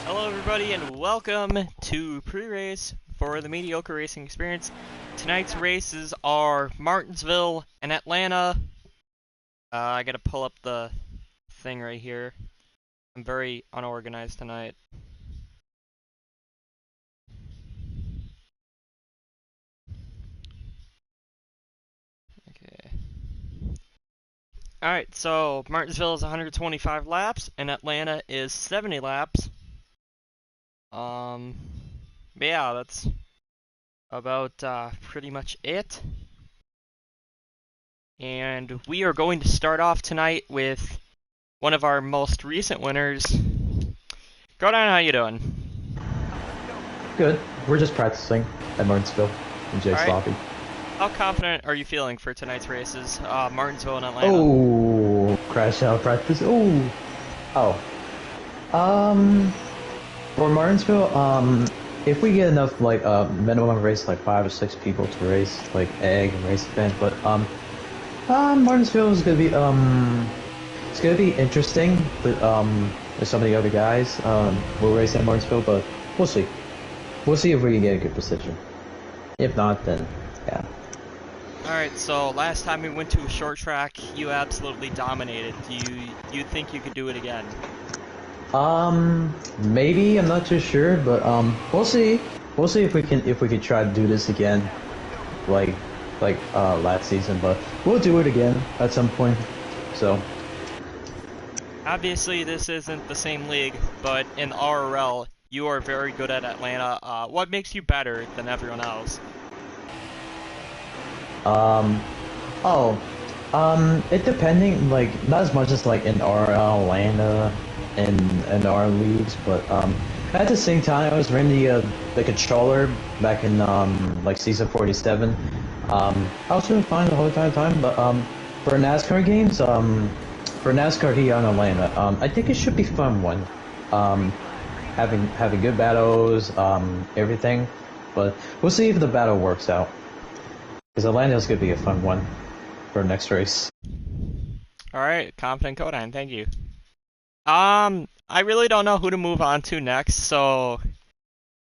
Hello everybody and welcome to pre-race for the Mediocre Racing Experience. Tonight's races are Martinsville and Atlanta. I gotta pull up the thing right here. I'm very unorganized tonight. Okay. Alright, so Martinsville is 125 laps and Atlanta is 70 laps. Yeah, that's about pretty much it. And we are going to start off tonight with one of our most recent winners. Gordon, how you doing? Good. We're just practicing at Martinsville in Jay's lobby. How confident are you feeling for tonight's races, Martinsville and Atlanta? Oh, crash out practice. For Martinsville, if we get enough, like, minimum race, like 5 or 6 people to race, like, egg and race event, but, Martinsville is gonna be, it's gonna be interesting with some of the other guys, will race at Martinsville, but we'll see. We'll see if we can get a good position. If not, then, yeah. Alright, so last time we went to a short track, you absolutely dominated. Do you think you could do it again? Maybe, I'm not too sure, but, we'll see. We'll see if we can try to do this again, like, last season, but we'll do it again at some point, so. Obviously, this isn't the same league, but in RRL, you are very good at Atlanta. What makes you better than everyone else? It depending, like, not as much as, like, in RL, Atlanta, and our leagues, but, at the same time, I was running the controller back in, like, season 47. I was doing fine the whole entire time, but, for NASCAR games, for NASCAR here in Atlanta, I think it should be fun one. Having good battles, everything, but we'll see if the battle works out. Because Atlanta's gonna be a fun one for next race. Alright, confident Kodine, thank you. I really don't know who to move on to next, so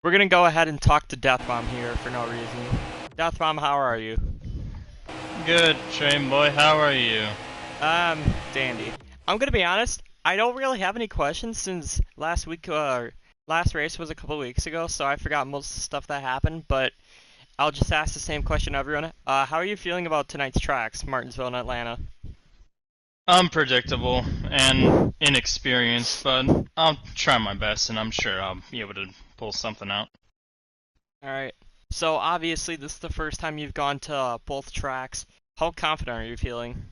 we're gonna go ahead and talk to Deathbomb here for no reason. Deathbomb, how are you? Good, Train Boy, how are you? Dandy. I'm gonna be honest, I don't really have any questions since last race was a couple weeks ago, so I forgot most of the stuff that happened, but I'll just ask the same question to everyone. How are you feeling about tonight's tracks, Martinsville and Atlanta? Unpredictable and inexperienced, but I'll try my best and I'm sure I'll be able to pull something out. Alright, so obviously this is the first time you've gone to both tracks. How confident are you feeling?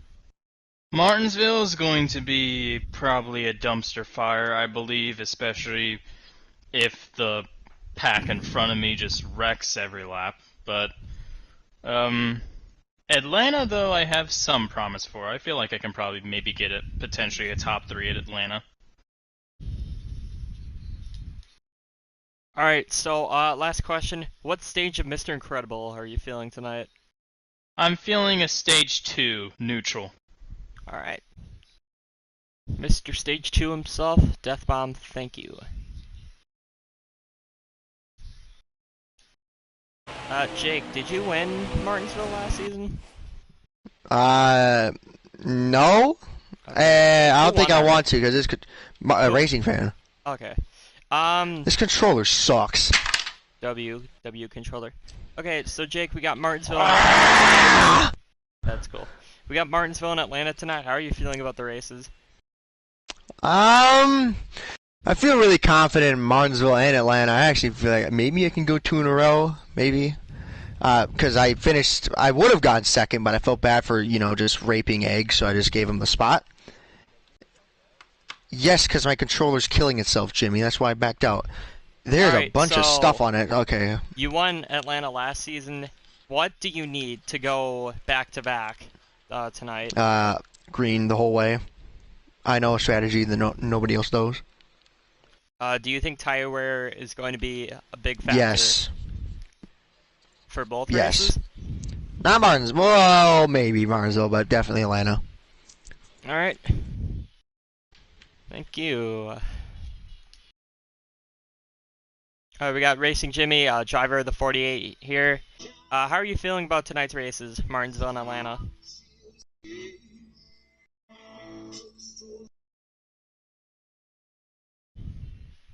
Martinsville is going to be probably a dumpster fire, I believe, especially if the pack in front of me just wrecks every lap. But, Atlanta, though, I have some promise for. I feel like I can probably maybe get it, potentially a top 3 at Atlanta. Alright, so, last question. What stage of Mr. Incredible are you feeling tonight? I'm feeling a stage 2, neutral. Alright. Mr. Stage 2 himself, Deathbomb, thank you. Jake, did you win Martinsville last season? No. Okay. I don't think I want to because it's a racing fan. Okay. This controller sucks. W controller. Okay, so Jake, we got Martinsville. That's cool. We got Martinsville and Atlanta tonight. How are you feeling about the races? I feel really confident in Martinsville and Atlanta. I actually feel like maybe I can go 2 in a row, maybe. Because I would have gotten second, but I felt bad for, just raping eggs, so I just gave him the spot. Yes, because my controller's killing itself, Jimmy. That's why I backed out. There's a bunch of stuff on it. Okay. You won Atlanta last season. What do you need to go back-to-back tonight? Green the whole way. I know a strategy that nobody else knows. Do you think tire wear is going to be a big factor? Yes. For both races? Not Martinsville. Well, maybe Martinsville, but definitely Atlanta. Alright. Thank you. We got Racing Jimmy, driver of the 48 here. How are you feeling about tonight's races, Martinsville and Atlanta?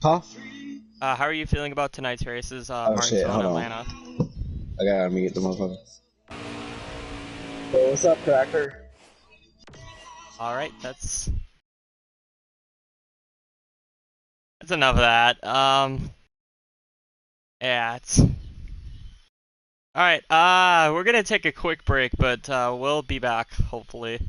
Huh? How are you feeling about tonight's races, Oh shit, Martinsville and hold on. Atlanta? I gotta mute the motherfucker. Hey, what's up, Cracker? Alright, that's enough of that. Yeah, it's... Alright, we're gonna take a quick break, but we'll be back, hopefully.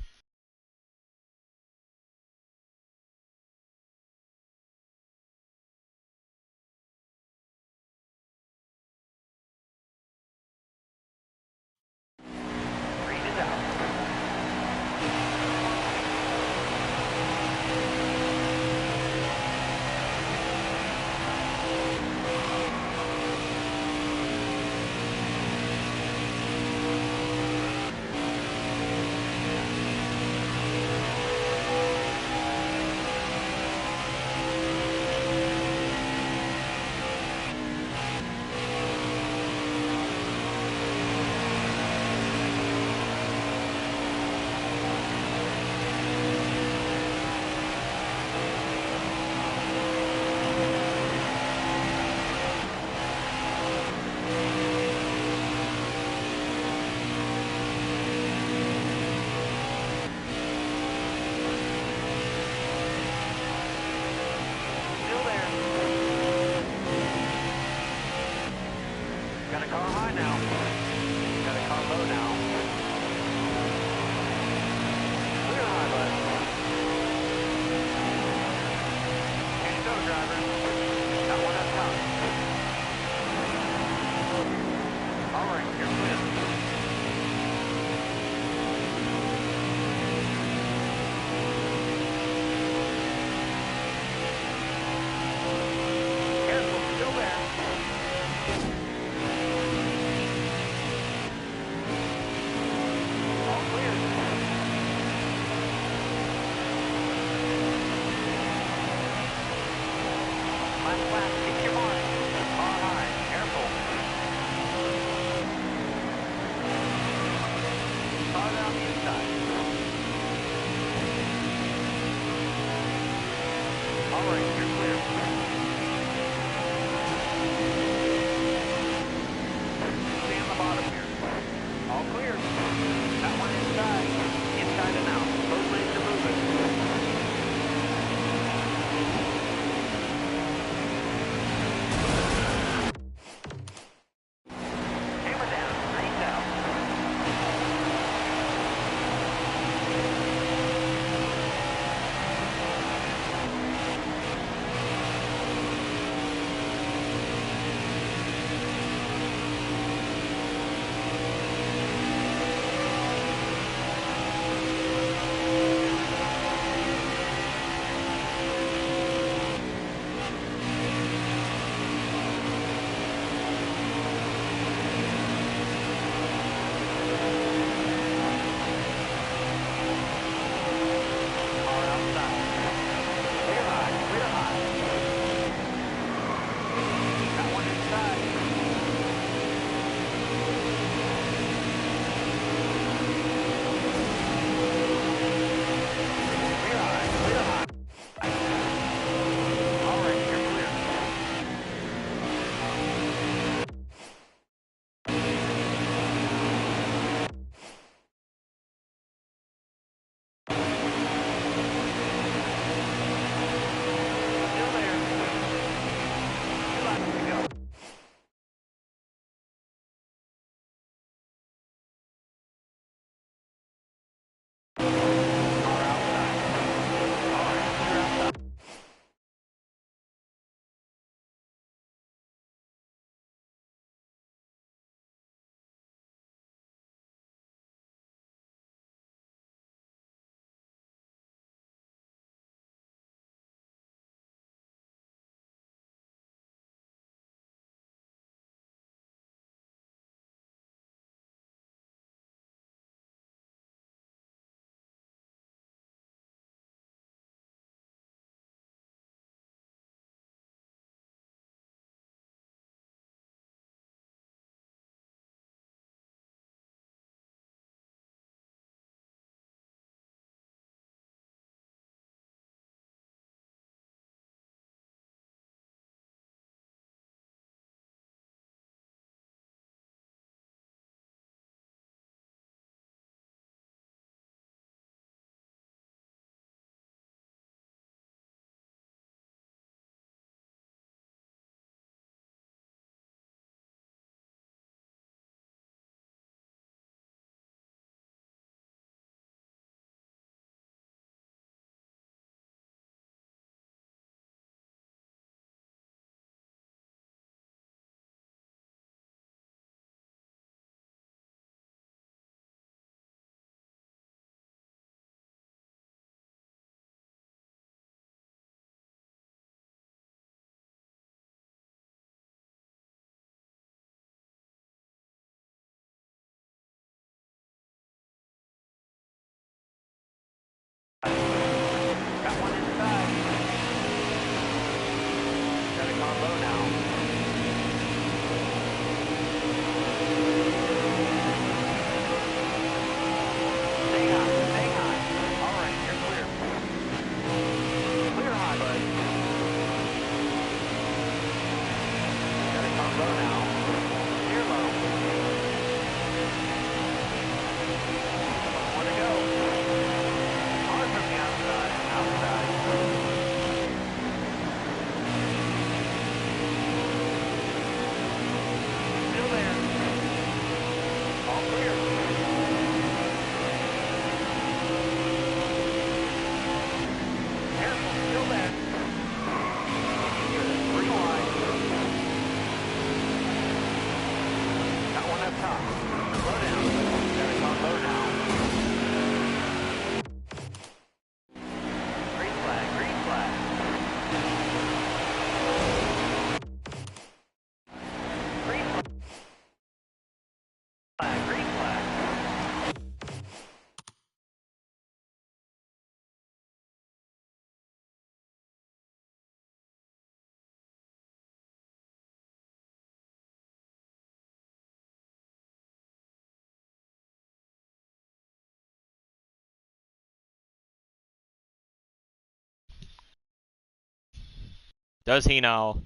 Does he know?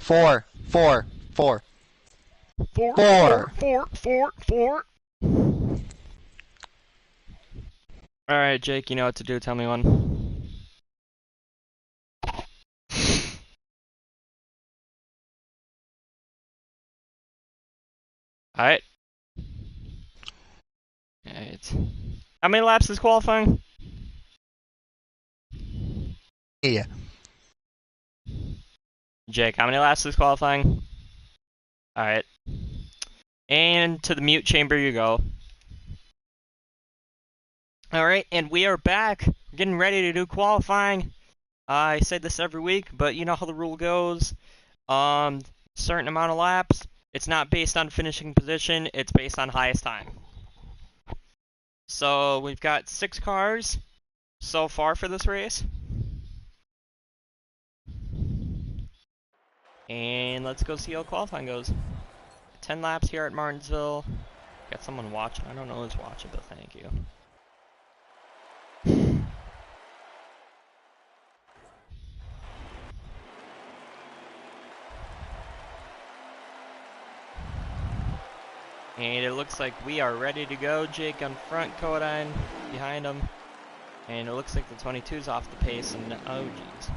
4, 4, 4. Four. Alright, Jake, you know what to do. Tell me when. Alright. Alright. How many laps is qualifying? Yeah. Jake, how many laps is qualifying? Alright. And to the mute chamber you go. Alright, and we are back. We're getting ready to do qualifying. I say this every week, but you know how the rule goes. Certain amount of laps. It's not based on finishing position, it's based on highest time. So we've got 6 cars so far for this race. And let's go see how qualifying goes. 10 laps here at Martinsville. Got someone watching. I don't know who's watching, but thank you. And it looks like we are ready to go. Jake on front, Kodine behind him. And it looks like the 22's off the pace, and oh jeez.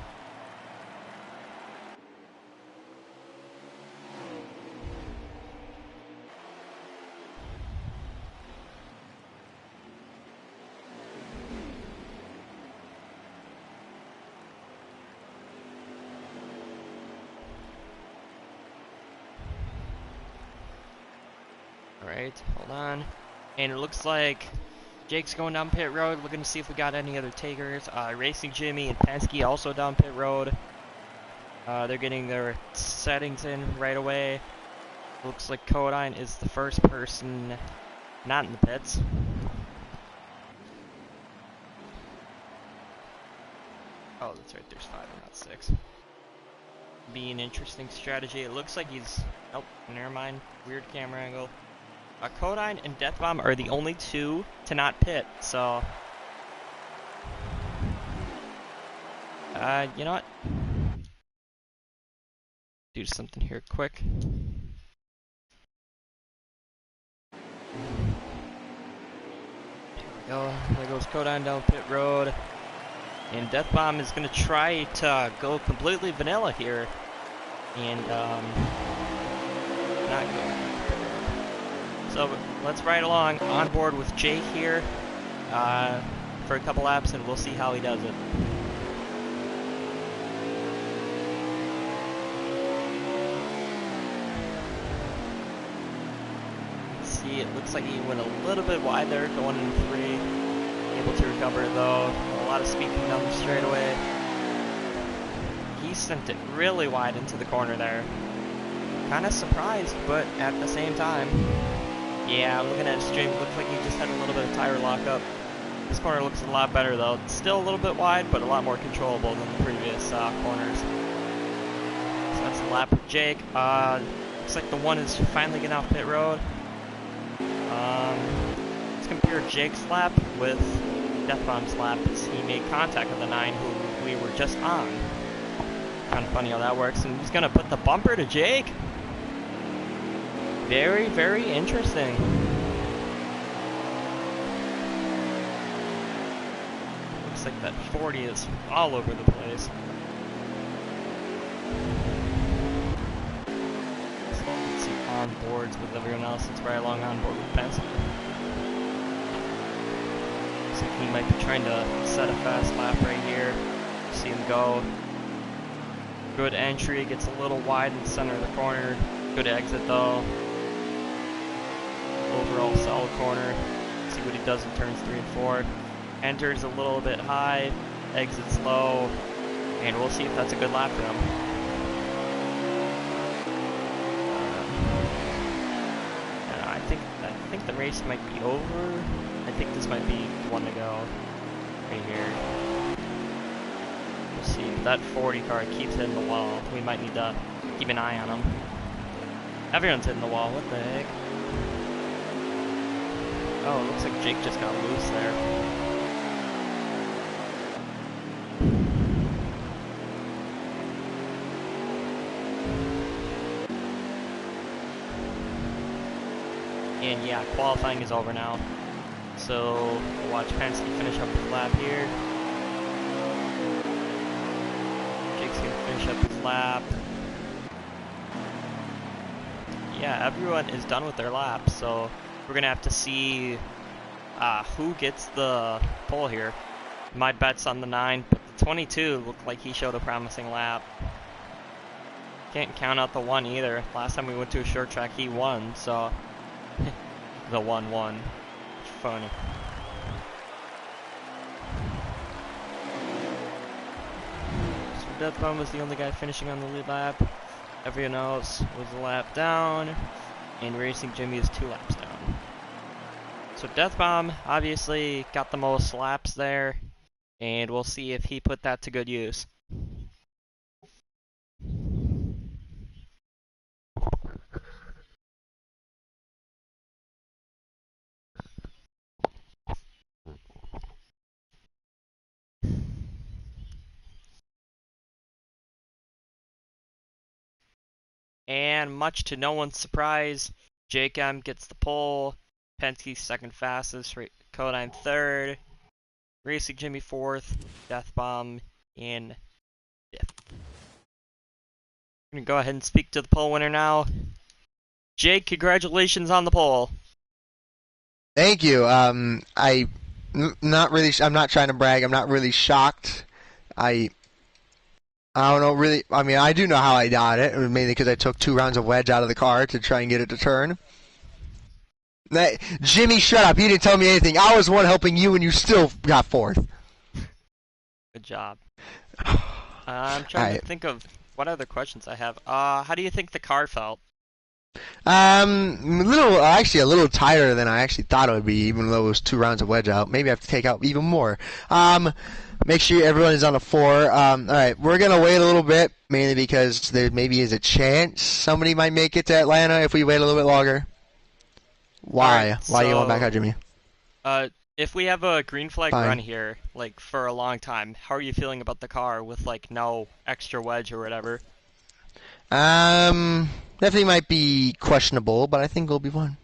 Alright, hold on. And it looks like Jake's going down pit road, looking to see if we got any other takers. Racing Jimmy and Penske also down pit road. They're getting their settings in right away. Looks like Kodine is the first person not in the pits. Oh, that's right, there's 5 and not 6. Be an interesting strategy. It looks like he's... Oh, never mind. Weird camera angle. Kodine and Deathbomb are the only 2 to not pit, so... you know what? Do something here quick. There we go. There goes Kodine down pit road. And Deathbomb is going to try to go completely vanilla here. And, not go. So let's ride along on board with Jake here for a couple laps, and we'll see how he does it. Let's see, it looks like he went a little bit wide there, going in 3. Able to recover though. A lot of speed coming down the straightaway. He sent it really wide into the corner there. Kind of surprised, but at the same time. Yeah, looking at his stream, looks like he just had a little bit of tire lockup. This corner looks a lot better though. It's still a little bit wide, but a lot more controllable than the previous corners. So that's the lap with Jake. Looks like the 1 is finally getting off pit road. Let's compare Jake's lap with Deathbomb's lap as he made contact with the 9 who we were just on. Kind of funny how that works. And he's going to put the bumper to Jake. Very, very interesting. Looks like that 40 is all over the place. Let's see on boards with everyone else. It's right along on board with Penske. Looks like he might be trying to set a fast lap right here. See him go. Good entry, gets a little wide in the center of the corner. Good exit though. Overall solid corner. See what he does in turns 3 and 4. Enters a little bit high, exits low, and we'll see if that's a good lap for him. I think the race might be over. I think this might be one to go right here. We'll see if that 40 car keeps hitting the wall. We might need to keep an eye on him. Everyone's hitting the wall. What the heck? Oh, it looks like Jake just got loose there. yeah, qualifying is over now. So we'll watch Penske finish up his lap here. Jake's gonna finish up his lap. Yeah, everyone is done with their lap, so we're gonna have to see who gets the pole here. My bet's on the 9, but the 22 looked like he showed a promising lap. Can't count out the 1 either. Last time we went to a short track, he won, so the 1 won. Funny. So Deathbomb was the only guy finishing on the lead lap. Everyone else was a lap down, and Racing Jimmy is 2 laps down. So Deathbomb obviously got the most laps there, and we'll see if he put that to good use. And much to no one's surprise, Jake M gets the pole, Penske second fastest, Codine third, Racing Jimmy fourth, Deathbomb in fifth. I'm going to go ahead and speak to the pole winner now. Jake, congratulations on the pole. Thank you. Not really. I'm not trying to brag. I'm not really shocked. I don't know really. I mean, I do know how I got it. It was mainly because I took 2 rounds of wedge out of the car to try and get it to turn. Jimmy, shut up. You didn't tell me anything. I was one helping you, and you still got 4th. Good job. I'm trying to think of what other questions I have. How do you think the car felt? A little tighter than I actually thought it would be, even though it was 2 rounds of wedge out. Maybe I have to take out even more. Make sure everyone is on a 4. Alright, we're going to wait a little bit, mainly because there maybe is a chance somebody might make it to Atlanta if we wait a little bit longer. Why? Right, Why do you want back out, Jimmy? If we have a green flag Fine. run here, like, for a long time, how are you feeling about the car with, like, no extra wedge or whatever? Definitely might be questionable, but I think it'll be fun.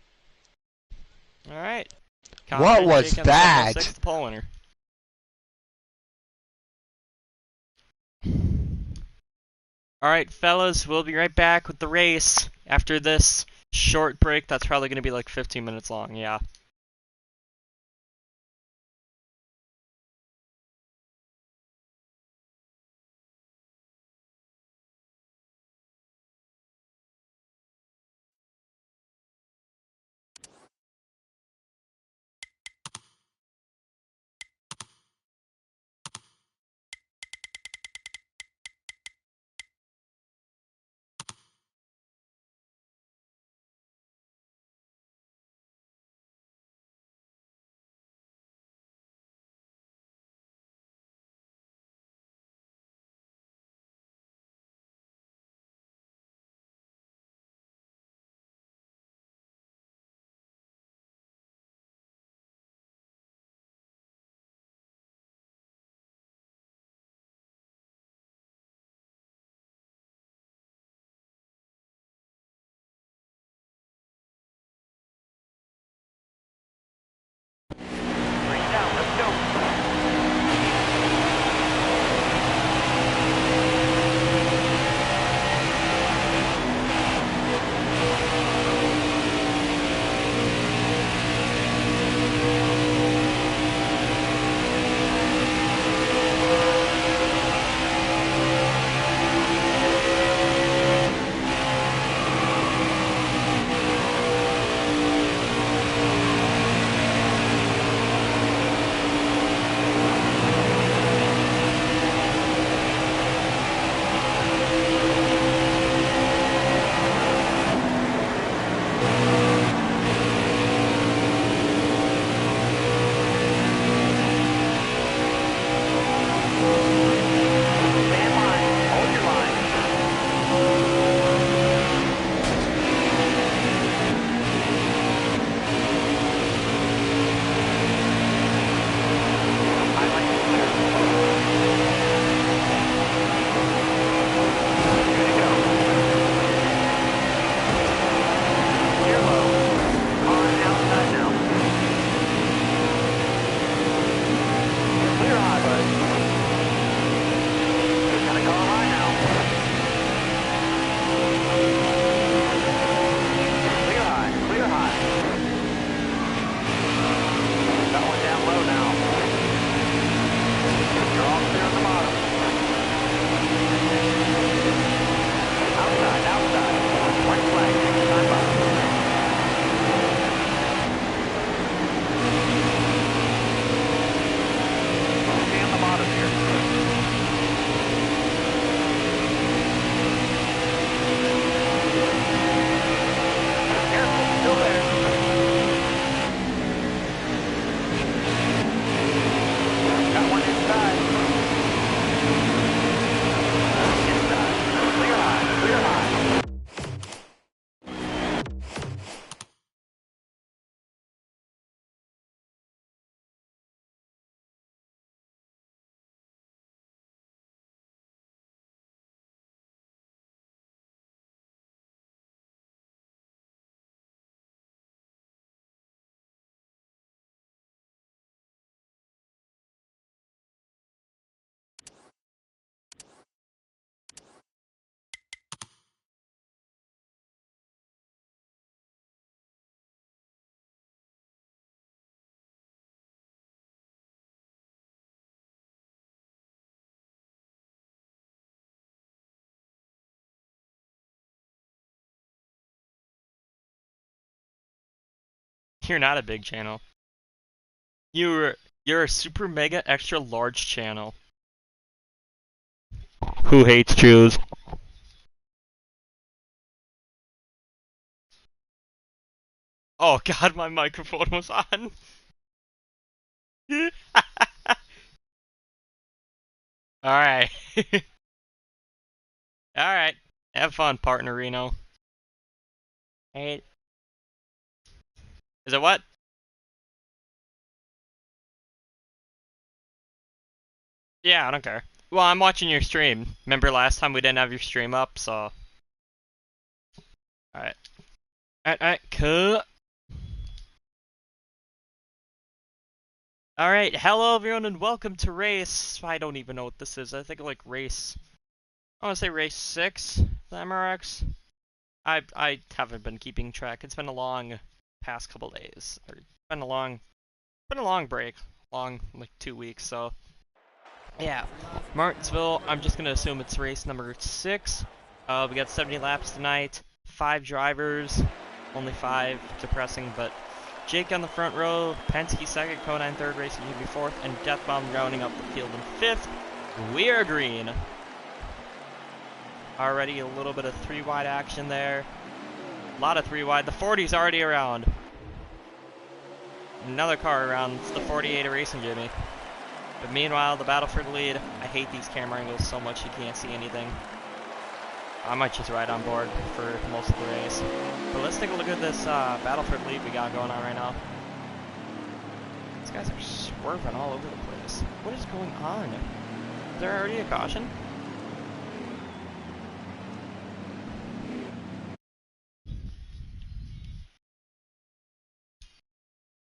Alright. What was that? 6th pole winner. Alright, fellas, we'll be right back with the race after this short break. That's probably going to be like 15 minutes long, yeah. You're not a big channel. You're a super mega extra large channel. Who hates Jews? Oh god, my microphone was on. Alright. Alright. Have fun, partner Reno. Hey. Is it what? Yeah, I don't care. Well, I'm watching your stream. Remember last time we didn't have your stream up, so... Alright. Alright, cool. Alright, hello everyone and welcome to race... I don't even know what this is. I think like race... I want to say race 6, the MRX. I haven't been keeping track. It's been a long past couple days. Or been a long break. Long, like 2 weeks, so... Yeah, Martinsville, I'm just going to assume it's race number 6. We got 70 laps tonight, 5 drivers, only 5, depressing, but Jake on the front row, Penske second, Conine third, Racing GB fourth, and Deathbomb rounding up the field in 5th. We are green. Already a little bit of 3-wide action there. A lot of 3-wide. The 40's already around. Another car around. It's the 48 of Racing Jimmy. But meanwhile, the battle for the lead. I hate these camera angles so much you can't see anything. I might just ride on board for most of the race. But let's take a look at this battle for the lead we got going on right now. These guys are swerving all over the place. What is going on? Is there already a caution?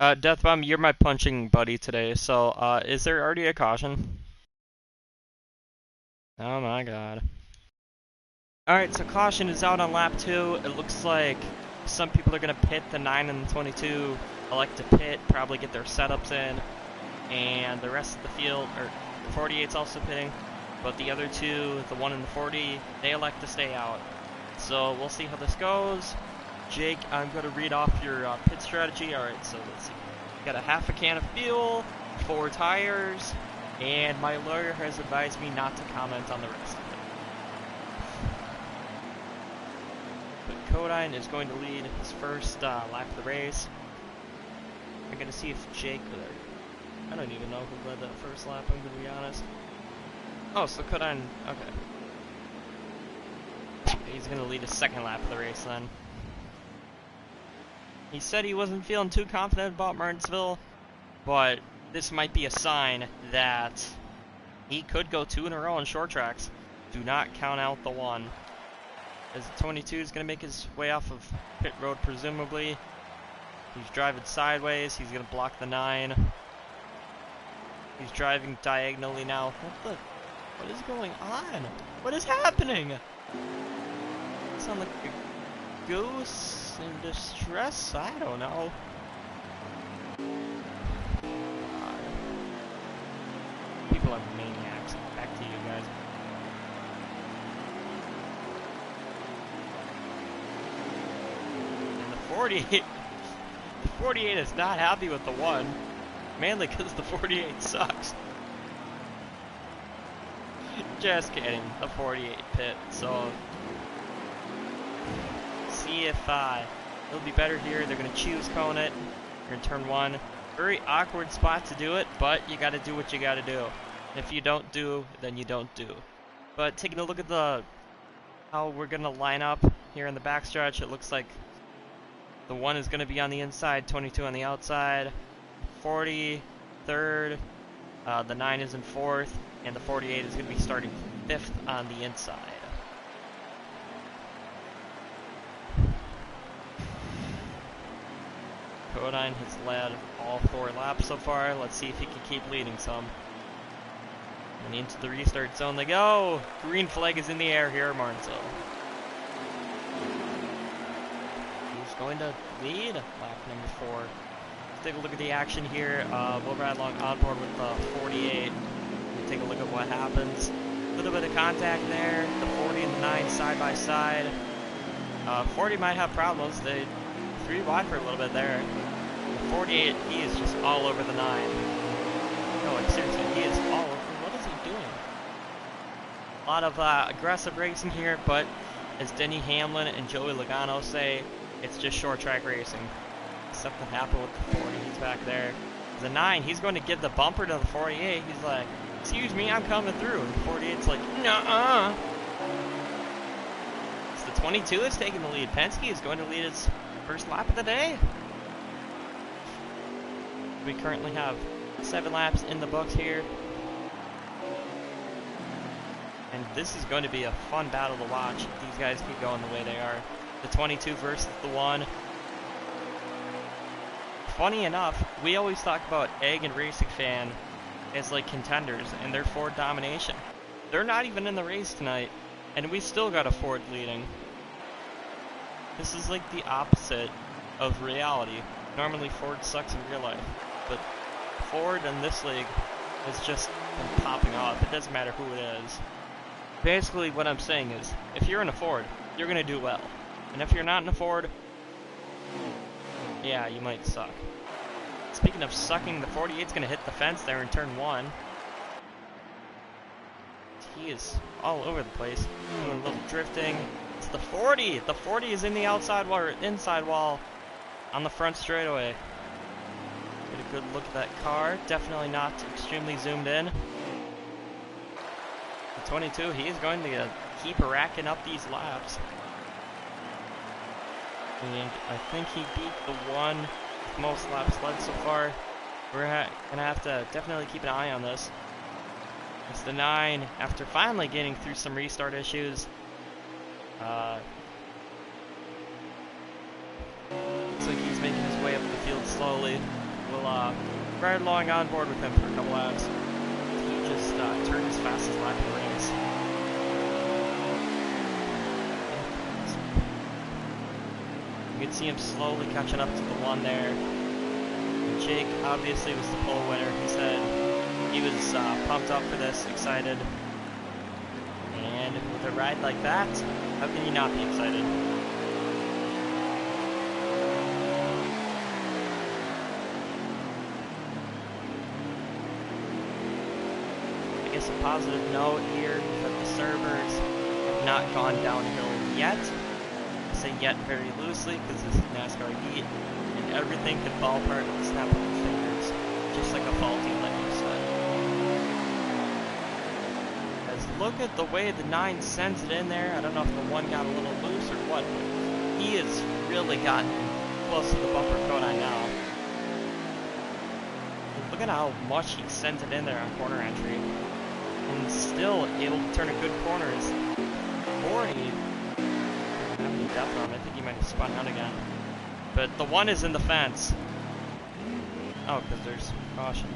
Deathbomb, you're my punching buddy today, so, is there already a caution? Oh my god. Alright, so caution is out on lap 2. It looks like some people are gonna pit. The 9 and the 22 elect to pit, probably get their setups in, and the rest of the field, or the 48's also pitting, but the other 2, the 1 and the 40, they elect to stay out. So we'll see how this goes. Jake, I'm going to read off your pit strategy. Alright, so let's see. Got a half a can of fuel, 4 tires, and my lawyer has advised me not to comment on the rest of it. But Codine is going to lead his first lap of the race. I'm going to see if Jake... I don't even know who led that first lap, I'm going to be honest. Oh, so Codine... Okay. He's going to lead his second lap of the race then. He said he wasn't feeling too confident about Martinsville, but this might be a sign that he could go 2 in a row on short tracks. Do not count out the 1. As the 22 is going to make his way off of pit road, presumably. He's driving sideways. He's going to block the 9. He's driving diagonally now. What is going on? What is happening? You sound like a goose in distress? I don't know. People are maniacs. Back to you guys. And the 48, the 48 is not happy with the 1, mainly because the 48 sucks. Just kidding. The 48 pit. So see if it'll be better here. They're going to choose cone it. You're in turn 1. Very awkward spot to do it, but you got to do what you got to do. If you don't do, then you don't do. But taking a look at how we're going to line up here in the backstretch, it looks like the 1 is going to be on the inside, 22 on the outside, 40 third, the 9 is in 4th, and the 48 is going to be starting 5th on the inside. Codine has led all 4 laps so far. Let's see if he can keep leading some. And into the restart zone they go. Green flag is in the air here at Martinsville. Who's going to lead? Lap number 4. Let's take a look at the action here. We'll ride along on board with the 48. We'll take a look at what happens. A little bit of contact there. The 40 and the 9 side by side. 40 might have problems. They 3 wide for a little bit there. 48, he is just all over the 9. No, like seriously, he is all over. What is he doing? A lot of aggressive racing here, but as Denny Hamlin and Joey Logano say, it's just short track racing. Something happened with the 40, he's back there. The 9, he's going to give the bumper to the 48. He's like, excuse me, I'm coming through. And the 48's like, nuh-uh. So the 22 is taking the lead. Penske is going to lead his first lap of the day. We currently have 7 laps in the books here. And this is going to be a fun battle to watch if these guys keep going the way they are. The 22 versus the 1. Funny enough, we always talk about Egg and Racing Fan as like contenders and their Ford domination. They're not even in the race tonight, and we still got a Ford leading. This is like the opposite of reality. Normally Ford sucks in real life, but Ford in this league has just been popping off. It doesn't matter who it is. Basically what I'm saying is, if you're in a Ford, you're going to do well. And if you're not in a Ford, yeah, you might suck. Speaking of sucking, the 48's going to hit the fence there in turn 1. He is all over the place, doing a little drifting. It's the 40! The 40 is in the outside wall, or inside wall, on the front straightaway. Get a good look at that car. Definitely not extremely zoomed in. The 22, he is going to keep racking up these laps. And I think he beat the 1 with most laps led so far. We're gonna have to definitely keep an eye on this. It's the 9, after finally getting through some restart issues. Looks like he's making his way up the field slowly. We'll ride along on board with him for a couple laps. He just turned his fastest lap in the race. You can see him slowly catching up to the 1 there. And Jake obviously was the pole winner. He said he was pumped up for this, excited. And with a ride like that, how can you not be excited? I guess a positive note here is that the servers have not gone downhill yet. I say yet very loosely because this is NASCAR Heat, and everything could fall apart with the snap of your fingers, just like a faulty lightning set. As look at the way the 9 sends it in there. I don't know if the 1 got a little loose or what, but he has really gotten close to the bumper cone now. And look at how much he sends it in there on corner entry, and still able to turn a good corner. Is 40. I think he might have spun out again. But the 1 is in the fence. Oh, because there's caution.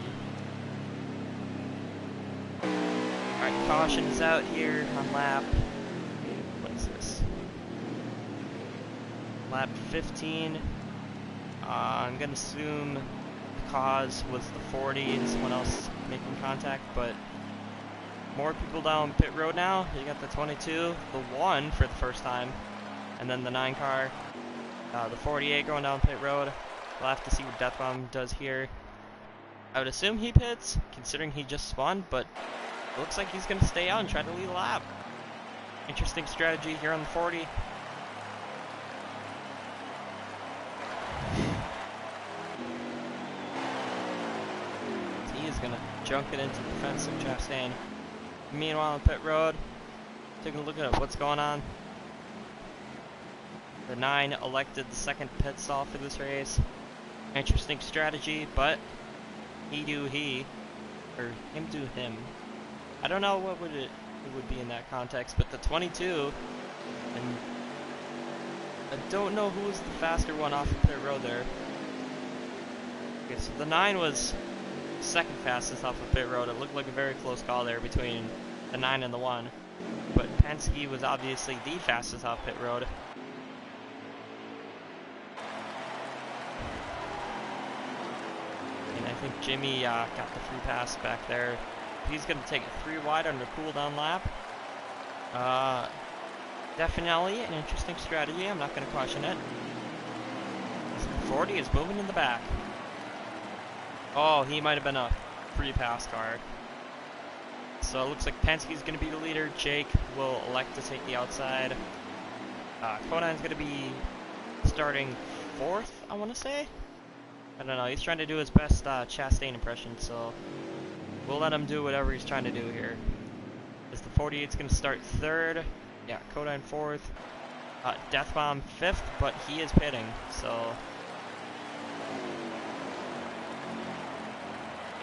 Alright, caution is out here on lap. What is this? Lap 15. I'm going to assume the cause was the 40 and someone else making contact, but more people down pit road now. You got the 22, the 1 for the first time. And then the 9 car, the 48 going down pit road. We'll have to see what Death Bomb does here. I would assume he pits, considering he just spun, but it looks like he's going to stay out and try to lead a lap. Interesting strategy here on the 40. He is going to junk it into the fence of Chastain. Meanwhile on pit road, taking a look at what's going on. The 9 elected the second pit stall for this race. Interesting strategy, but he do he, or him do him. I don't know what it would be in that context, but the 22, and I don't know who was the faster one off the pit road there. Okay, so the 9 was second fastest off the pit road. It looked like a very close call there between the 9 and the 1, but Penske was obviously the fastest off pit road. I think Jimmy got the free pass back there. He's going to take it 3 wide under cooldown lap. Definitely an interesting strategy. I'm not going to question it. 40 is moving in the back. Oh, he might have been a free pass car. So it looks like Penske's going to be the leader. Jake will elect to take the outside. Kodon's going to be starting 4th, I want to say. I don't know. He's trying to do his best Chastain impression, so we'll let him do whatever he's trying to do here. Is the 48's going to start 3rd? Yeah, Kodon 4th. Deathbomb 5th, but he is pitting, so.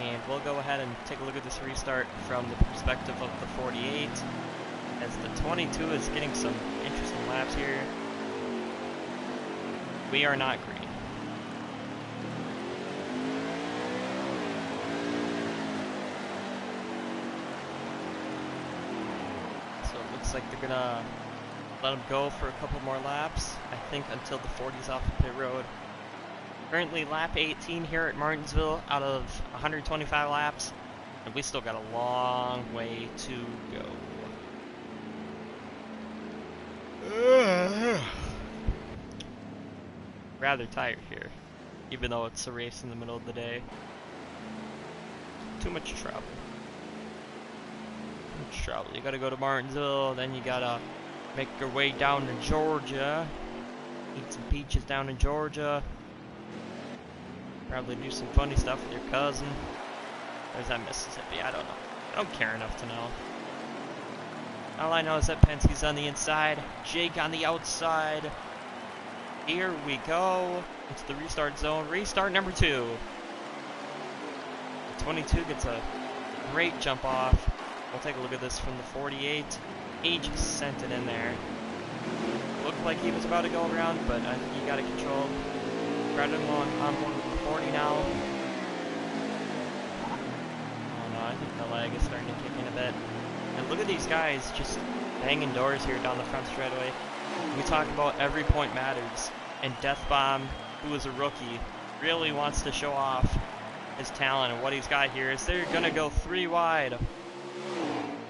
And we'll go ahead and take a look at this restart from the perspective of the 48, as the 22 is getting some interesting laps here. We are not green. So it looks like they're gonna let him go for a couple more laps, I think until the 40's off the pit road. Currently lap 18 here at Martinsville out of 125 laps, and we still got a long way to go. Rather tired here, even though it's a race in the middle of the day. Too much travel. Too much travel. You gotta go to Martinsville, then you gotta make your way down to Georgia. Eat some peaches down in Georgia. Probably do some funny stuff with your cousin. Or is that Mississippi? I don't know. I don't care enough to know. All I know is that Penske's on the inside, Jake on the outside. Here we go. It's the restart zone. Restart number 2. The 22 gets a great jump off. We'll take a look at this from the 48. He just sent it in there. Looked like he was about to go around, but I think he got it controlled. Right along on board with the 40 now. Oh no, I think the lag is starting to kick in a bit. And look at these guys just banging doors here down the front straightaway. We talk about every point matters, and Deathbomb, who is a rookie, really wants to show off his talent, and what he's got here is they're gonna go 3 wide.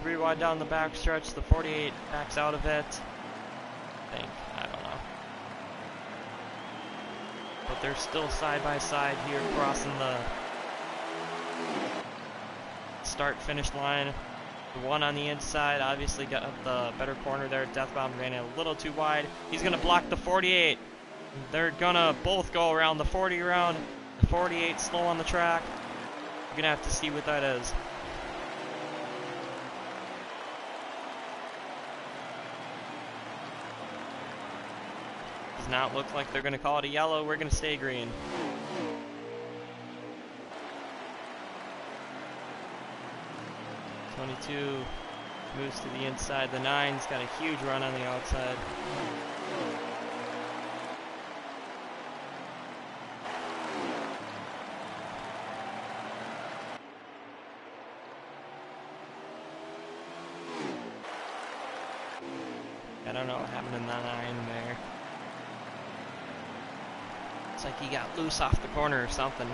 3 wide down the back stretch. The 48 backs out of it. I don't know. But they're still side by side here, crossing the start-finish line. The one on the inside obviously got the better corner there. Deathbomb ran it a little too wide. He's going to block the 48. They're going to both go around the 40 around. The 48 slow on the track. You're going to have to see what that is. Does not look like they're going to call it a yellow. We're going to stay green. .22 moves to the inside. The 9's got a huge run on the outside. I don't know what happened in the 9 there. It's like he got loose off the corner or something.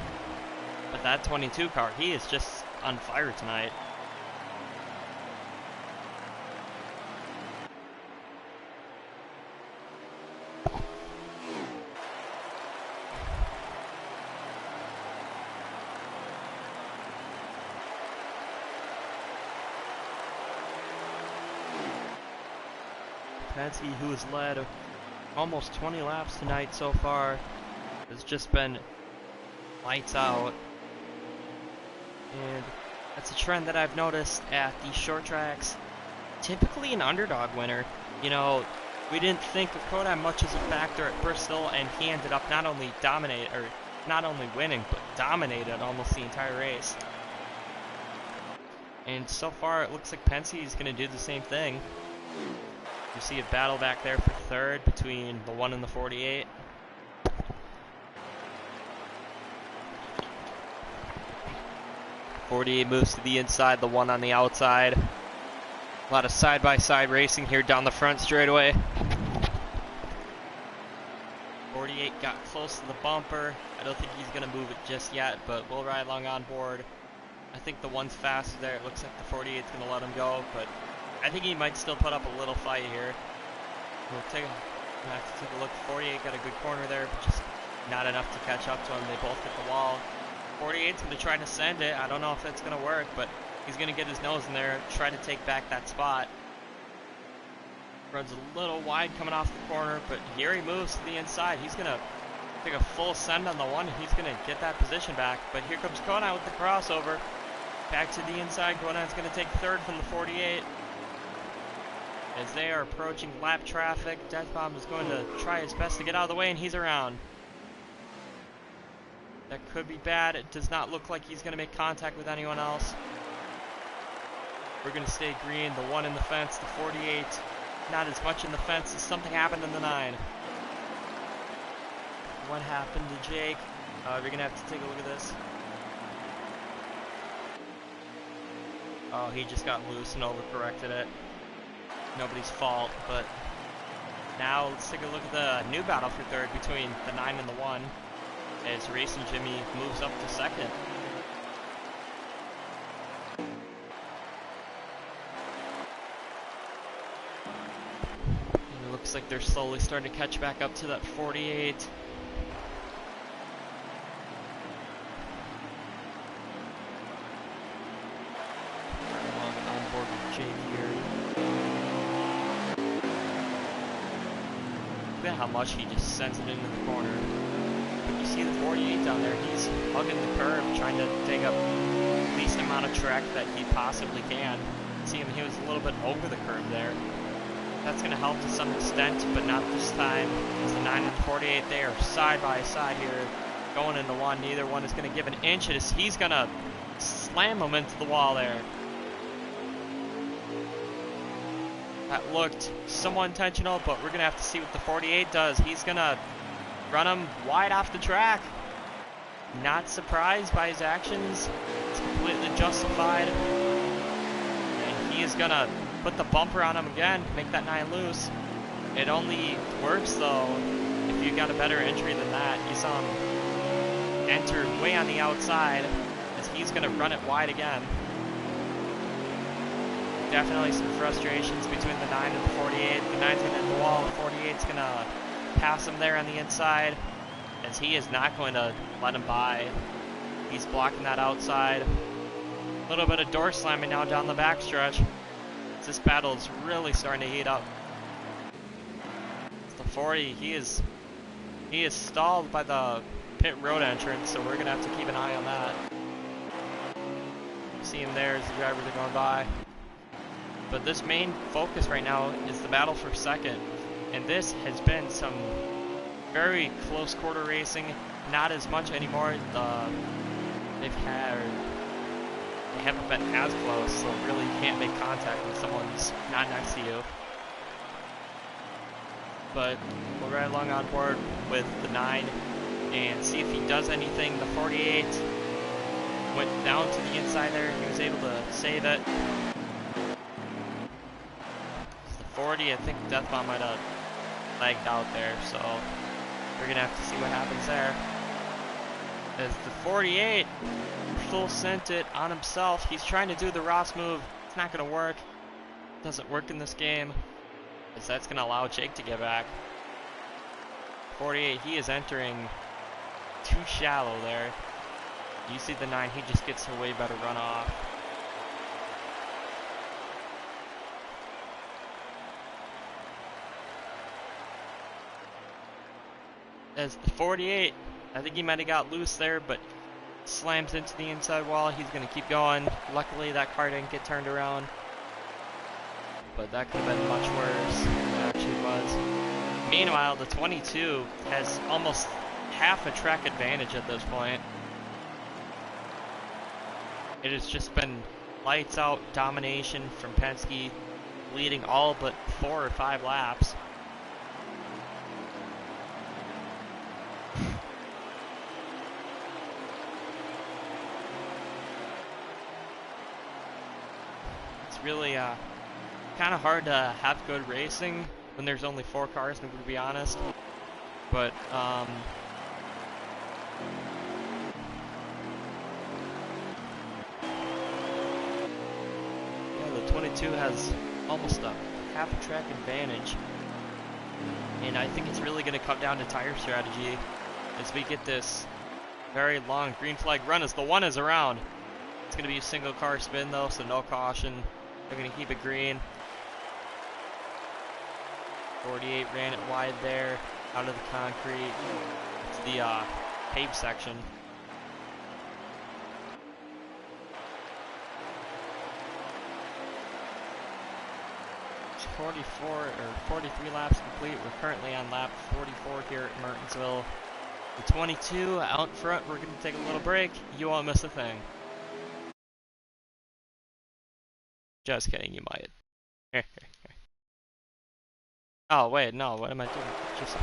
But that 22 car, he is just on fire tonight. Penske, who has led almost 20 laps tonight so far, has just been lights out. And that's a trend that I've noticed at the short tracks. Typically an underdog winner. You know, we didn't think of Kodai much as a factor at Bristol, and he ended up not only winning, but dominated almost the entire race. And so far it looks like Penske is going to do the same thing. You see a battle back there for third between the 1 and the 48. .48 moves to the inside, the 1 on the outside. A lot of side-by-side racing here down the front straightaway. 48 got close to the bumper. I don't think he's going to move it just yet, but we'll ride along on board. I think the 1's faster there. It looks like the 48's going to let him go, but I think he might still put up a little fight here. We'll have to take a look. 48 got a good corner there, but just not enough to catch up to him. They both hit the wall. 48's going to try to send it. I don't know if that's going to work, but he's going to get his nose in there, try to take back that spot. Runs a little wide coming off the corner, but here he moves to the inside. He's going to take a full send on the one. He's going to get that position back, but here comes Conan with the crossover. Back to the inside. Conan's going to take third from the 48. As they are approaching lap traffic, Deathbomb is going to try his best to get out of the way, and he's around. That could be bad. It does not look like he's going to make contact with anyone else. We're going to stay green. The one in the fence, the 48, not as much in the fence as something happened in the 9. What happened to Jake? We're going to have to take a look at this. Oh, he just got loose and overcorrected it. Nobody's fault, but now let's take a look at the new battle for third between the 9 and the 1 as Racing Jimmy moves up to second. And it looks like they're slowly starting to catch back up to that 48. How much he just sends it into the corner. But you see the 48 down there, he's hugging the curb, trying to take up the least amount of track that he possibly can. See him, he was a little bit over the curb there. That's going to help to some extent, but not this time. As the 9 and the 48, they are side by side here, going into one. Neither one is going to give an inch. He's going to slam him into the wall there. That looked somewhat intentional, but we're going to have to see what the 48 does. He's going to run him wide off the track. Not surprised by his actions. It's completely justified. And he is going to put the bumper on him again, make that 9 loose. It only works, though, if you got a better entry than that. You saw him enter way on the outside, as he's going to run it wide again. Definitely some frustrations between the 9 and the 48. The 9's going to hit the wall, the 48's going to pass him there on the inside, as he is not going to let him by. He's blocking that outside. A little bit of door slamming now down the backstretch. This battle is really starting to heat up. It's the 40, he is stalled by the pit road entrance, so we're going to have to keep an eye on that. See him there as the drivers are going by. But this main focus right now is the battle for second. And this has been some very close quarter racing. Not as much anymore. They haven't been as close, so really you can't make contact when someone's not next to you. But we'll ride along on board with the 9 and see if he does anything. The 48 went down to the inside there. He was able to save it. 40, I think Deathbomb might have lagged out there, so we're gonna have to see what happens there. As the 48 full sent it on himself, he's trying to do the Ross move. It's not gonna work. Doesn't work in this game, as that's gonna allow Jake to get back. 48, he is entering too shallow there. You see the 9, he just gets a way better run off. As the 48, I think he might have got loose there, but slams into the inside wall. He's going to keep going. Luckily, that car didn't get turned around. But that could have been much worse than it actually was. Meanwhile, the 22 has almost half a track advantage at this point. It has just been lights out domination from Penske, leading all but 4 or 5 laps. Really kind of hard to have good racing when there's only 4 cars, to be honest. But yeah, the 22 has almost a half a track advantage, and I think it's really going to come down to tire strategy as we get this Very long green flag run as the one is around. It's going to be a single car spin though, so no caution. They're going to keep it green. 48 ran it wide there, out of the concrete. It's the paved section. It's 44 or 43 laps complete. We're currently on lap 44 here at Martinsville. The 22 out in front. We're going to take a little break. You won't miss a thing. Just kidding, you might. Oh wait, no, what am I doing? Just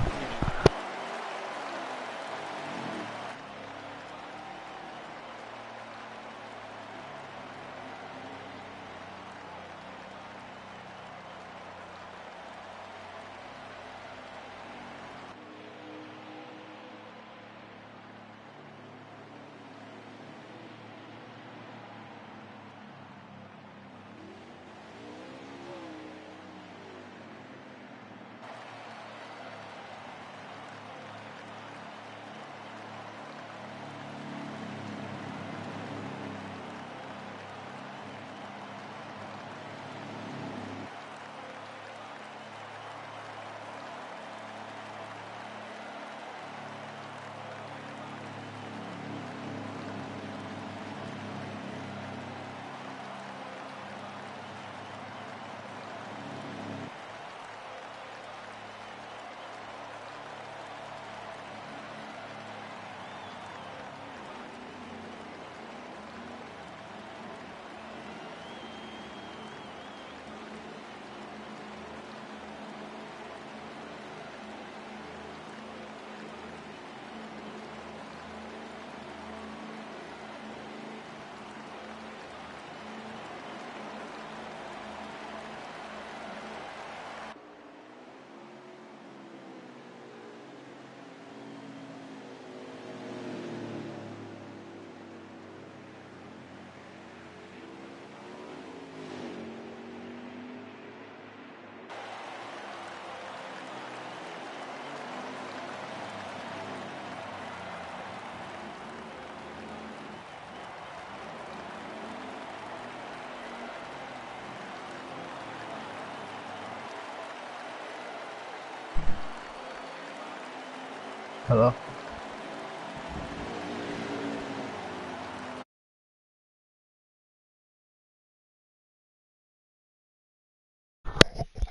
Hello?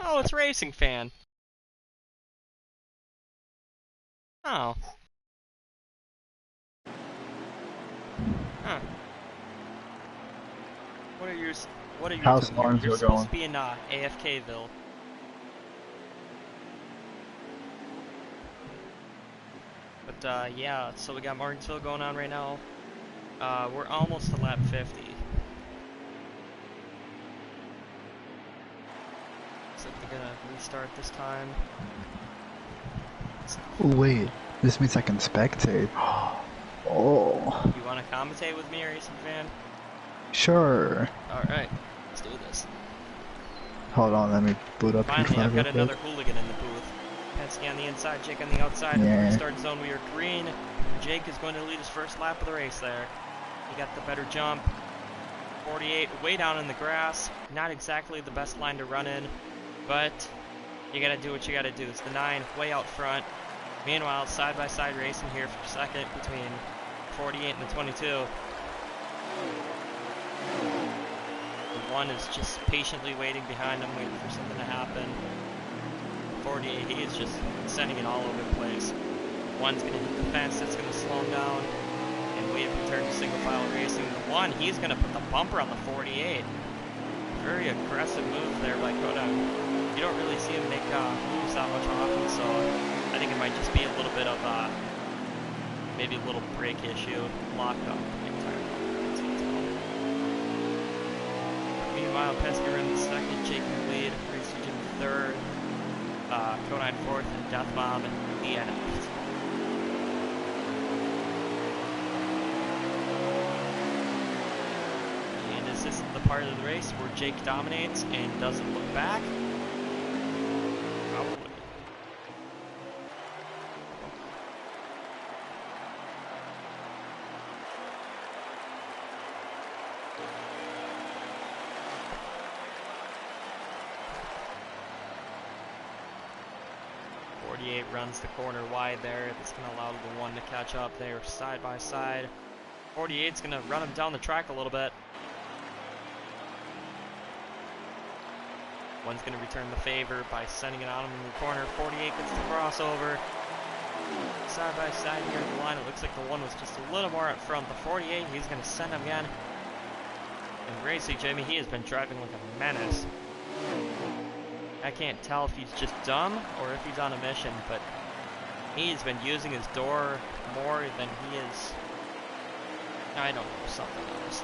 oh, it's Racing Fan. Oh. Huh. What are you How's doing? Martinsville You're supposed going? to be in AFKville. But yeah, so we got Martinsville going on right now. We're almost to lap 50. So they're gonna restart this time. Oh, wait. This means I can spectate. Oh. You wanna commentate with me, Racing Fan? Sure. Alright, let's do this. Hold on, let me boot up Finally, P5 I've got real another quick. hooligan in the booth. Penske on the inside, Jake on the outside. In the Yeah. restart zone, we are green. Jake is going to lead his first lap of the race there. He got the better jump. 48, way down in the grass. Not exactly the best line to run in, but you gotta do what you gotta do. It's the 9, way out front. Meanwhile, side-by-side racing here for second between 48 and the 22. The 1 is just patiently waiting behind him, waiting for something to happen. 48, he is just sending it all over the place. 1's gonna hit the fence, that's gonna slow him down. And we have returned to single file racing. The 1, he's gonna put the bumper on the 48. Very aggressive move there by Koda. You don't really see him make moves that much often, so I think it might just be a little bit of maybe a little brake issue, locked up. Meanwhile, Penske in second, Jake in the lead, Race Region third, Konine fourth, and Death Bomb DNF. And is this the part of the race where Jake dominates and doesn't look back? Probably. 48 runs the corner wide there. That's going to allow the 1 to catch up. They are side by side. 48's going to run him down the track a little bit. 1's going to return the favor by sending it on him in the corner. 48 gets the crossover. Side by side here in the line, it looks like the 1 was just a little more up front. The 48, he's going to send him again. And Racing Jimmy, he has been driving like a menace. I can't tell if he's just dumb or if he's on a mission, but he's been using his door more than he is. I don't know, something else.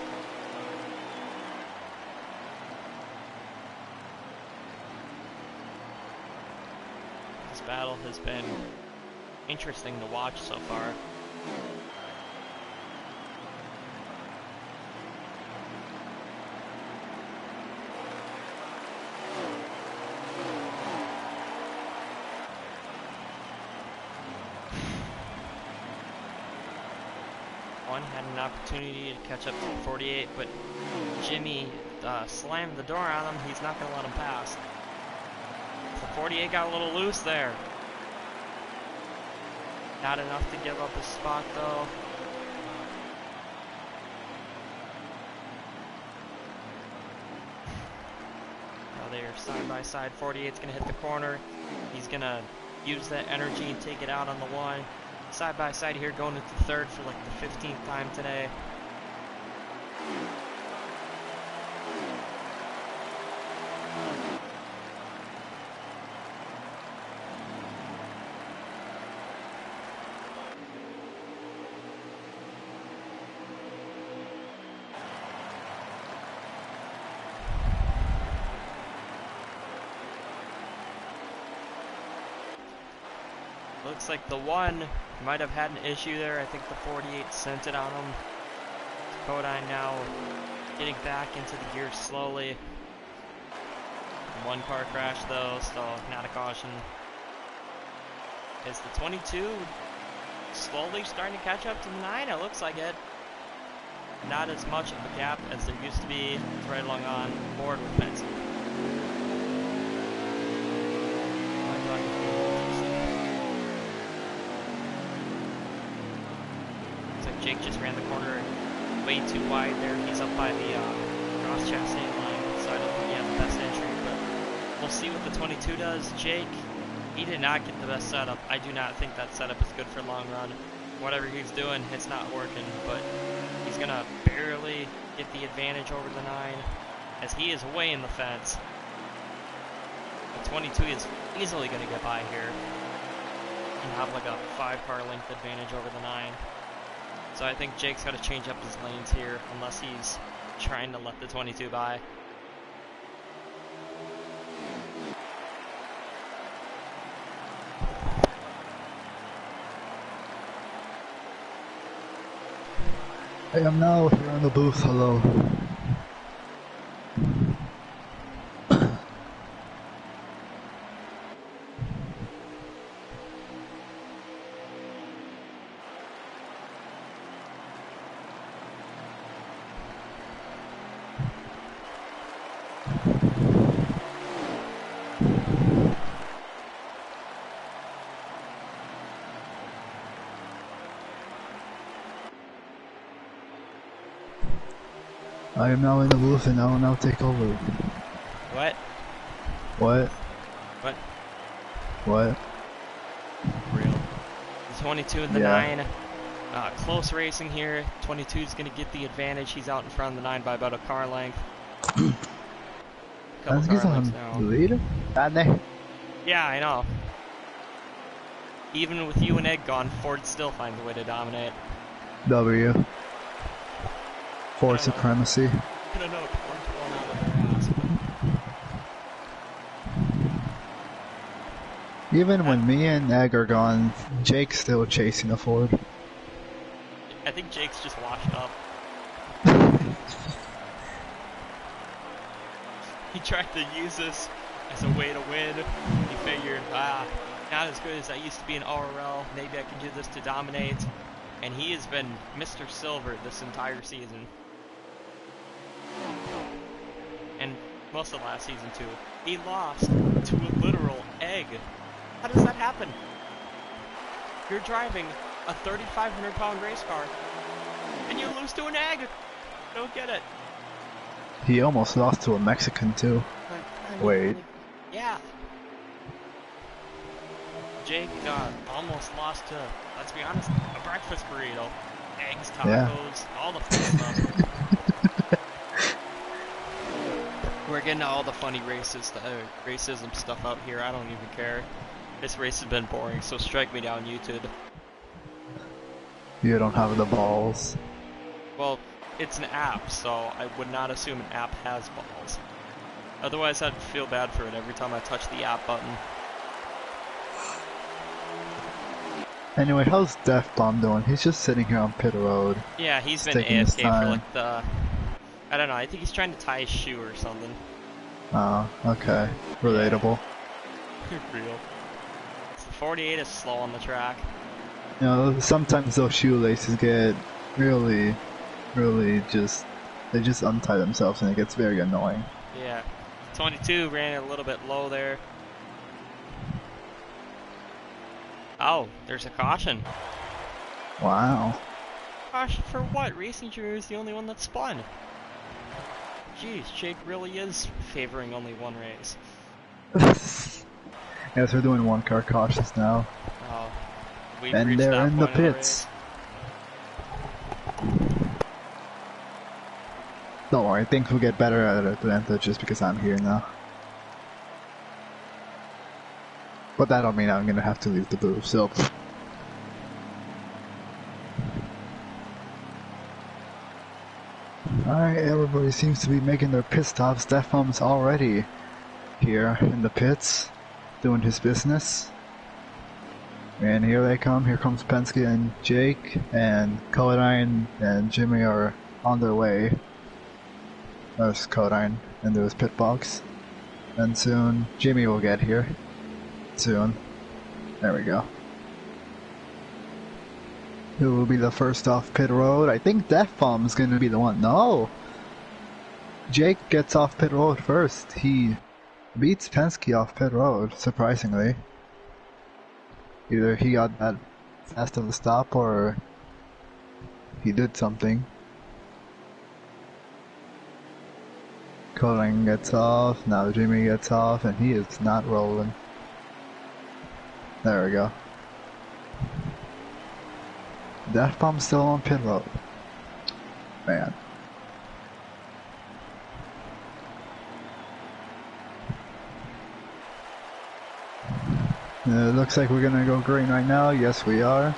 This battle has been interesting to watch so far. One had an opportunity to catch up to the 48, but Jimmy slammed the door on him. He's not going to let him pass. The 48 got a little loose there. Not enough to give up his spot though. Now they're side by side. 48's going to hit the corner. He's going to use that energy and take it out on the 1. Side by side here, going into third for like the 15th time today. Looks like the 1 might have had an issue there. I think the 48 sent it on him. Kodine now getting back into the gears slowly. 1 car crash though, so not a caution. Is the 22 slowly starting to catch up to the 9? It looks like it. Not as much of a gap as there used to be. It's right along on board with Benson. Jake just ran the corner way too wide there. He's up by the cross chassis line, so I don't think he had the best entry, but we'll see what the 22 does. Jake, he did not get the best setup. I do not think that setup is good for long run. Whatever he's doing, it's not working, but he's going to barely get the advantage over the 9 as he is way in the fence. The 22 is easily going to get by here and have like a 5-car length advantage over the 9. So I think Jake's got to change up his lanes here, unless he's trying to let the 22 by. I am now here in the booth, hello. I am now in the booth and I will now take over. What? What? What? What? Real. The 22 and the 9. Close racing here. 22 is going to get the advantage. He's out in front of the 9 by about a car length. Couple car lengths now. Leader? Yeah, I know. Even with you and Ed gone, Ford still finds a way to dominate. W. Ford supremacy. I don't know if Ford's blown out of their ass, but... Even when me and Egg are gone, Jake's still chasing a Ford. I think Jake's just washed up. He tried to use this as a way to win. He figured, not as good as I used to be in RRL. Maybe I can do this to dominate. And he has been Mr. Silver this entire season. And most of last season too. He lost to a literal egg. How does that happen? You're driving a 3,500-pound race car, and you lose to an egg. Don't get it. He almost lost to a Mexican too. Wait. Yeah. Jake almost lost to, let's be honest, a breakfast burrito. Eggs, tacos, all the fun stuff. We're getting all the funny racism stuff out here. I don't even care. This race has been boring, so strike me down, YouTube. You don't have the balls. Well, it's an app, so I would not assume an app has balls. Otherwise, I'd feel bad for it every time I touch the app button. Anyway, how's Def Bomb doing? He's just sitting here on pit road. Yeah, he's been taking his AFK for time. like I don't know, I think he's trying to tie his shoe or something. Oh, okay. Relatable. Real. The 48 is slow on the track. You know, sometimes those shoelaces get really just, they just untie themselves and it gets very annoying. Yeah. 22 ran it a little bit low there. Oh, there's a caution. Wow. Caution for what? Racing Junior is the only one that spun. Jeez, Jake really is favoring only one race. Yes, we're doing one car cautions now. Oh, we've And reached they're that in the point pits. Don't worry, things will get better at Atlanta just because I'm here now. But that don't mean I'm gonna have to leave the booth, so. Alright, everybody seems to be making their pit stops. Defum's already here in the pits, doing his business. And here they come. Here comes Penske and Jake, and Codine and Jimmy are on their way. There's Codine into his pit box. And soon Jimmy will get here. Soon. There we go. Who will be the first off pit road? I think Def Bomb is going to be the one. No! Jake gets off pit road first. He beats Penske off pit road, surprisingly. Either he got that fast of a stop or he did something. Colin gets off, now Jimmy gets off, and he is not rolling. There we go. Def Bomb's still on pit road. Man. It looks like we're gonna go green right now. Yes, we are.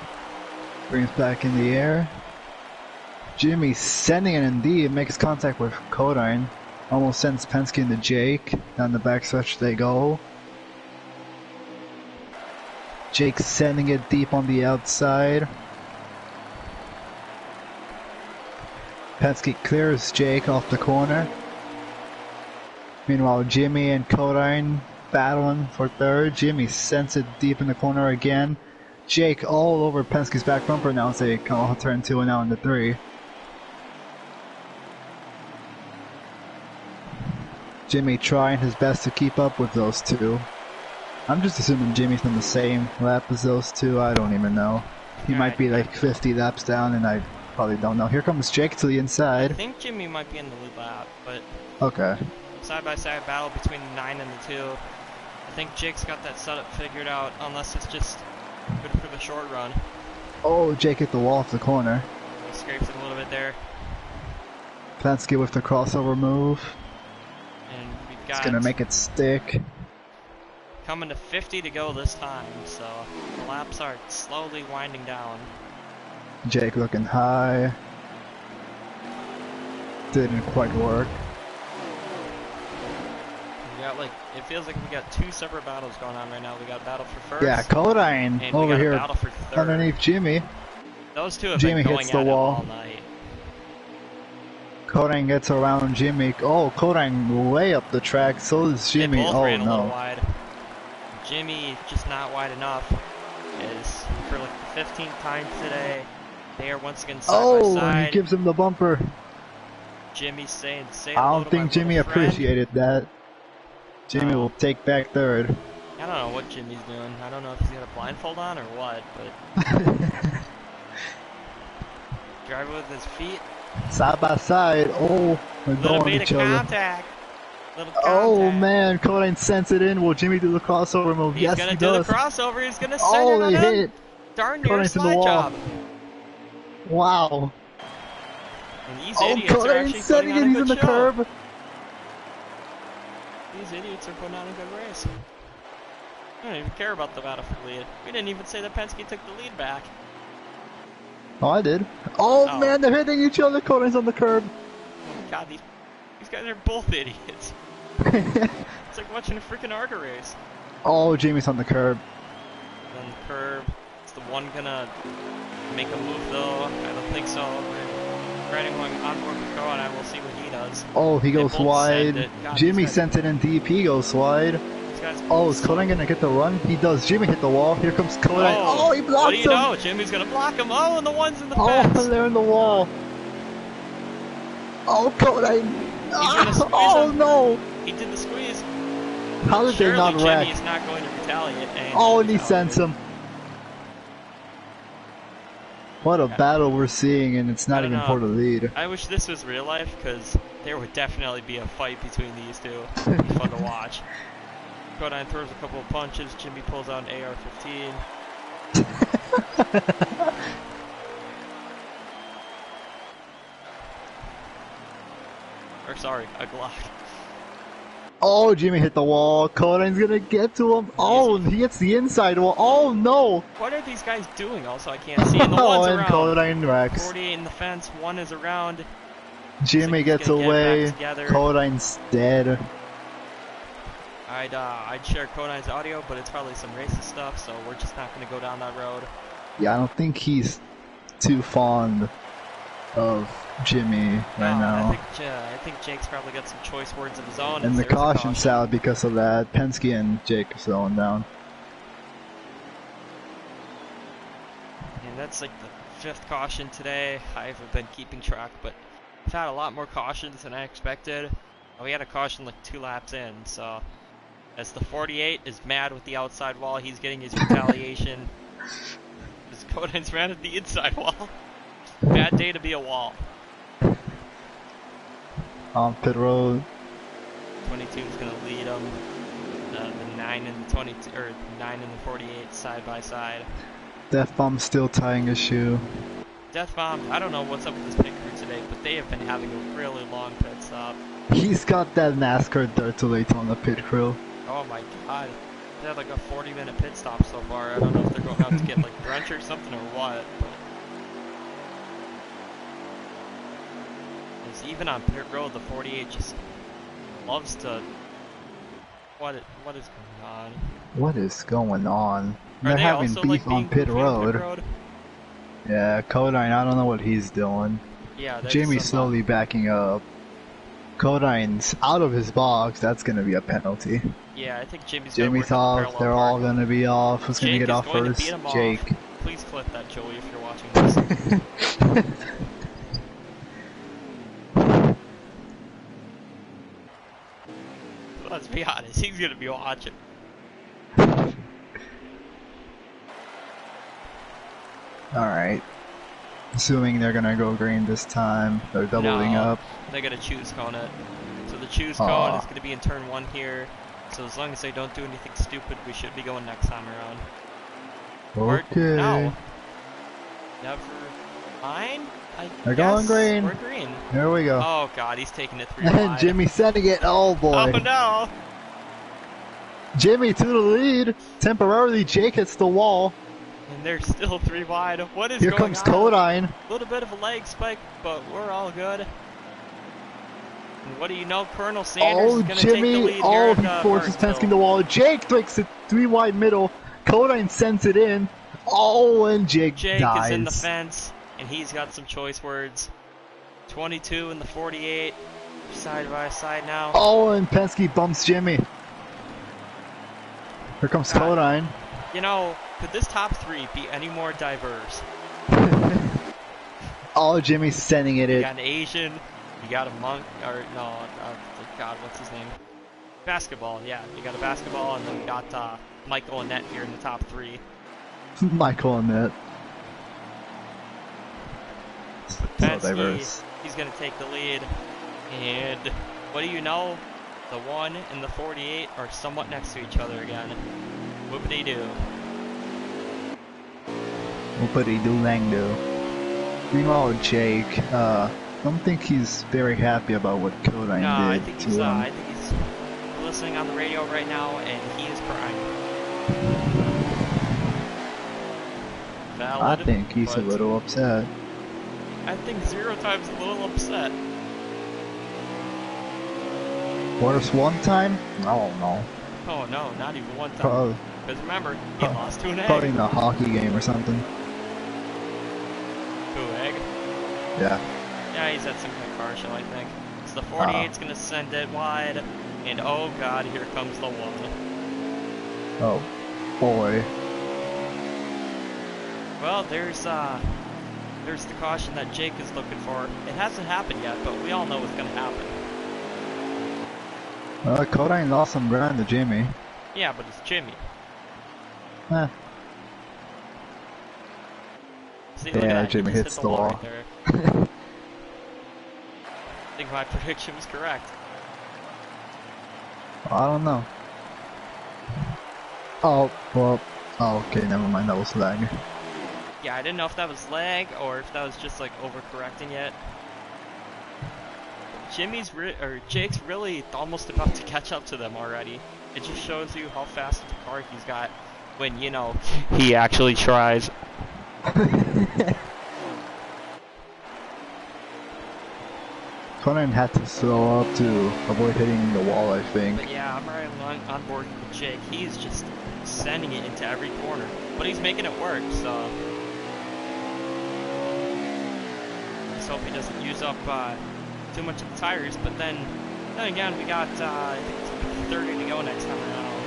Green's back in the air. Jimmy sending it indeed. Makes contact with Codine. Almost sends Penske into Jake. Down the backstretch they go. Jake sending it deep on the outside. Penske clears Jake off the corner. Meanwhile, Jimmy and Codine battling for third. Jimmy sends it deep in the corner again. Jake all over Penske's back bumper now as they come off turn 2 and now into 3. Jimmy trying his best to keep up with those two. I'm just assuming Jimmy's on the same lap as those two. I don't even know. He might be like 50 laps down and I probably don't know. Here comes Jake to the inside. I think Jimmy might be in the lead lap, but Okay. side-by-side battle between the 9 and the 2. I think Jake's got that setup figured out, unless it's just good for the short run. Oh, Jake hit the wall off the corner. He scrapes it a little bit there, Penske with the crossover move. and we've It's got gonna make it stick. coming to 50 to go this time, so the laps are slowly winding down. Jake looking high. Didn't quite work. We got it feels like we got two separate battles going on right now. We got a battle for first, Yeah, Codine and we over got a here battle for third. underneath Jimmy. Those two have Jimmy been going hits the at wall. it all night. Codine gets around Jimmy. Oh, Codine way up the track. So is Jimmy. They both Oh ran a little no. wide. Jimmy just not wide enough. Is for like the 15th time today. They are once again side by Oh, side. and he gives him the bumper. Jimmy's saying, "Say I hello don't to my think Jimmy little friend." appreciated that. Jimmy No. will take back third. I don't know what Jimmy's doing. I don't know if he's got a blindfold on or what, but driving with his feet. Side by side. Oh, they're Little going bit at of each other. contact. Little contact. Oh man, Codain sends it in. Will Jimmy do the crossover move? He's Yes, gonna he do does. the crossover. He's gonna send Oh, it on they him. hit. Darn near Codain's in the slide wall. job. Wow. And these Oh, idiots are Codain actually setting putting it. on a He's good in the show. curb. These idiots are putting on a good race. I don't even care about the battle for the lead. We didn't even say that Penske took the lead back. Oh, I did. Oh, Oh. man, they're hitting each other. Codain's on the curb. Oh my god, these guys are both idiots. It's like watching a freaking ARCA race. Oh, Jimmy's on the curb. On the curb. Is the one gonna make a move though? I don't think so. We're riding on board with Go, and I will see what he does. Oh, he They goes both send wide. it. God, Jimmy these guys- sent it in deep. He goes wide. These guys Oh, is Codain gonna get the run? He does. Jimmy hit the wall. Here comes Codain. Oh, he blocks what do you him. know? Jimmy's gonna block him. Oh, and the one's in the Oh, fence. they're in the wall. Oh, Codain. gonna squeeze Oh, him. no. He did the squeeze. How did Surely they not Jimmy wreck? is not going to retaliate. Oh, and he sends him. What a battle we're seeing, and it's I not don't even know. for the lead. I wish this was real life, because there would definitely be a fight between these two. It'd be fun to watch. Codain throws a couple of punches, Jimmy pulls out an AR-15. Or sorry, a Glock. Oh, Jimmy hit the wall. Codain's gonna get to him. Oh, he hits the inside wall. Oh, no. What are these guys doing also? I can't see. And the Oh, one's and around. Codain wrecks. 48 in the fence, one is around. Jimmy he's gets gonna get away. back together. Codain's dead. I'd share Codain's audio, but it's probably some racist stuff, so we're just not going to go down that road. Yeah, I don't think he's too fond of Jimmy right now. I think Jake's probably got some choice words of his own. And the there's a caution's out because of that. Penske and Jake are slowing down. And that's like the fifth caution today. I haven't been keeping track, but I've had a lot more cautions than I expected. We had a caution like 2 laps in, so as the 48 is mad with the outside wall, he's getting his retaliation. His Codain's ran at the inside wall. Bad day to be a wall. On pit road. 22 is going to lead him. The 9 and the 22, or 9 and the 48 side by side. Death Bomb's still tying his shoe. Death Bomb, I don't know what's up with this pit crew today, but they have been having a really long pit stop. He's got that NASCAR dirt to late on the pit crew. Oh my god. They had like a 40-minute pit stop so far. I don't know if they're going out to get like brunch or something or what, but... It's even on pit road, the 48 just loves to... What is going on? What is going on? Are They're they having also, beef like, on being pit goofy on road. pit road? Yeah, Codain, I don't know what he's doing. Yeah, there's Jimmy's some, slowly backing up. Codain's out of his box. That's gonna be a penalty. Yeah, I think Jimmy's Jimmy's off. off. They're all gonna be off. Who's gonna Jake get is off going to first? beat him off. Jake. Please clip that, Joey, if you're watching this. Let's be honest, he's gonna be watching. Alright. Assuming they're gonna go green this time. They're doubling No, up. They're gonna choose cone it. So the choose cone Aw. is gonna be in turn 1 here. So as long as they don't do anything stupid, we should be going next time around. Or- Okay. no. Never mind. They're going green. We're green. Here we go. Oh god, he's taking it 3 And wide. Jimmy sending it. Oh boy. Oh no! Jimmy to the lead. Temporarily, Jake hits the wall. And they're still 3 wide. What is Here going comes on? Codain. A little bit of a leg spike, but we're all good. And what do you know? Colonel Sanders Oh, is going to take the Jimmy. lead Oh, here he at forces Penske in Martinsville. the wall. Jake takes it 3 wide middle. Codain sends it in. Oh, and Jake dies. is in the fence, and he's got some choice words. 22 and the 48, side by side now. Oh, and Penske bumps Jimmy. Here comes God. Codain. You know, could this top 3 be any more diverse? Oh, Jimmy's sending it You in. got an Asian, you got a monk, or no, God, what's his name? Basketball, yeah. You got a basketball, and then we got Michael and Net here in the top 3. Michael and Net. So Penske, diverse. he's going to take the lead. And what do you know? The 1 and the 48 are somewhat next to each other again. Whoopity-doo. Whoopity-doo-lang-doo. Meanwhile, Jake, don't think he's very happy about what Kodine No, I did think to he's him. I think he's listening on the radio right now, and he is crying. I Valid, think he's a but little upset. I think Zero Time's a little upset. Worse one time? I don't know. Oh no, not even one time. Probably, Because remember, he lost to an egg. probably in a hockey game or something. To egg. Yeah. Yeah, he's at some kind of car show, I think. So the 48's gonna send it wide, and oh god, here comes the 1. Oh, boy. Well, there's the caution that Jake is looking for. It hasn't happened yet, but we all know it's gonna happen. Kodine lost some ground to Jimmy. Yeah, but it's Jimmy. Eh. See, look at Yeah, that. Jimmy He just hits hit the wall. right there. I think my prediction was correct. I don't know. Oh, well. Oh, okay, never mind, that was lag. Yeah, I didn't know if that was lag or if that was just like overcorrecting it. Jake's really almost about to catch up to them already. It just shows you how fast of a car he's got when, you know, he actually tries. Kodine had to slow up to avoid hitting the wall, I think. But yeah, I'm right on board with Jake. He's just sending it into every corner. But he's making it work, so... Just hope he doesn't use up too much of the tires, but then again, we got, I think it's 30 to go next time around.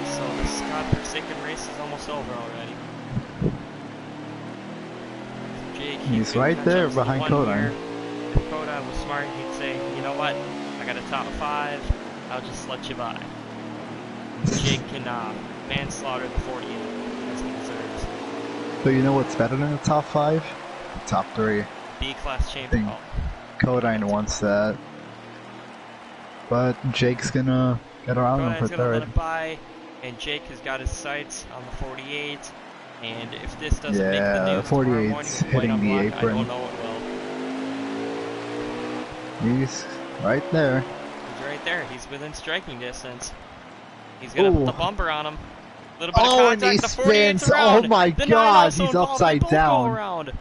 So this godforsaken race is almost over already. Jake, He's right there behind Kodine. If Kodine was smart, he'd say, you know what, I got a top 5, I'll just let you by. Jake can manslaughter the 48 as he deserves. So you know what's better than the top 5? Top 3. B-class champion. Think Kodine wants that. But Jake's gonna get around him for Kodine's gonna let third. it by, and Jake has got his sights on the 48. And if this doesn't make the Yeah, news tomorrow 48's morning, with hitting white on the black, apron. I don't know what will. He's right there. He's right there. He's within striking distance. He's gonna put the Ooh. bumper on him. A little bit of Oh, and contact. he The 48's spins. around. Oh my The 9 god, also he's involved. They upside both go down. around.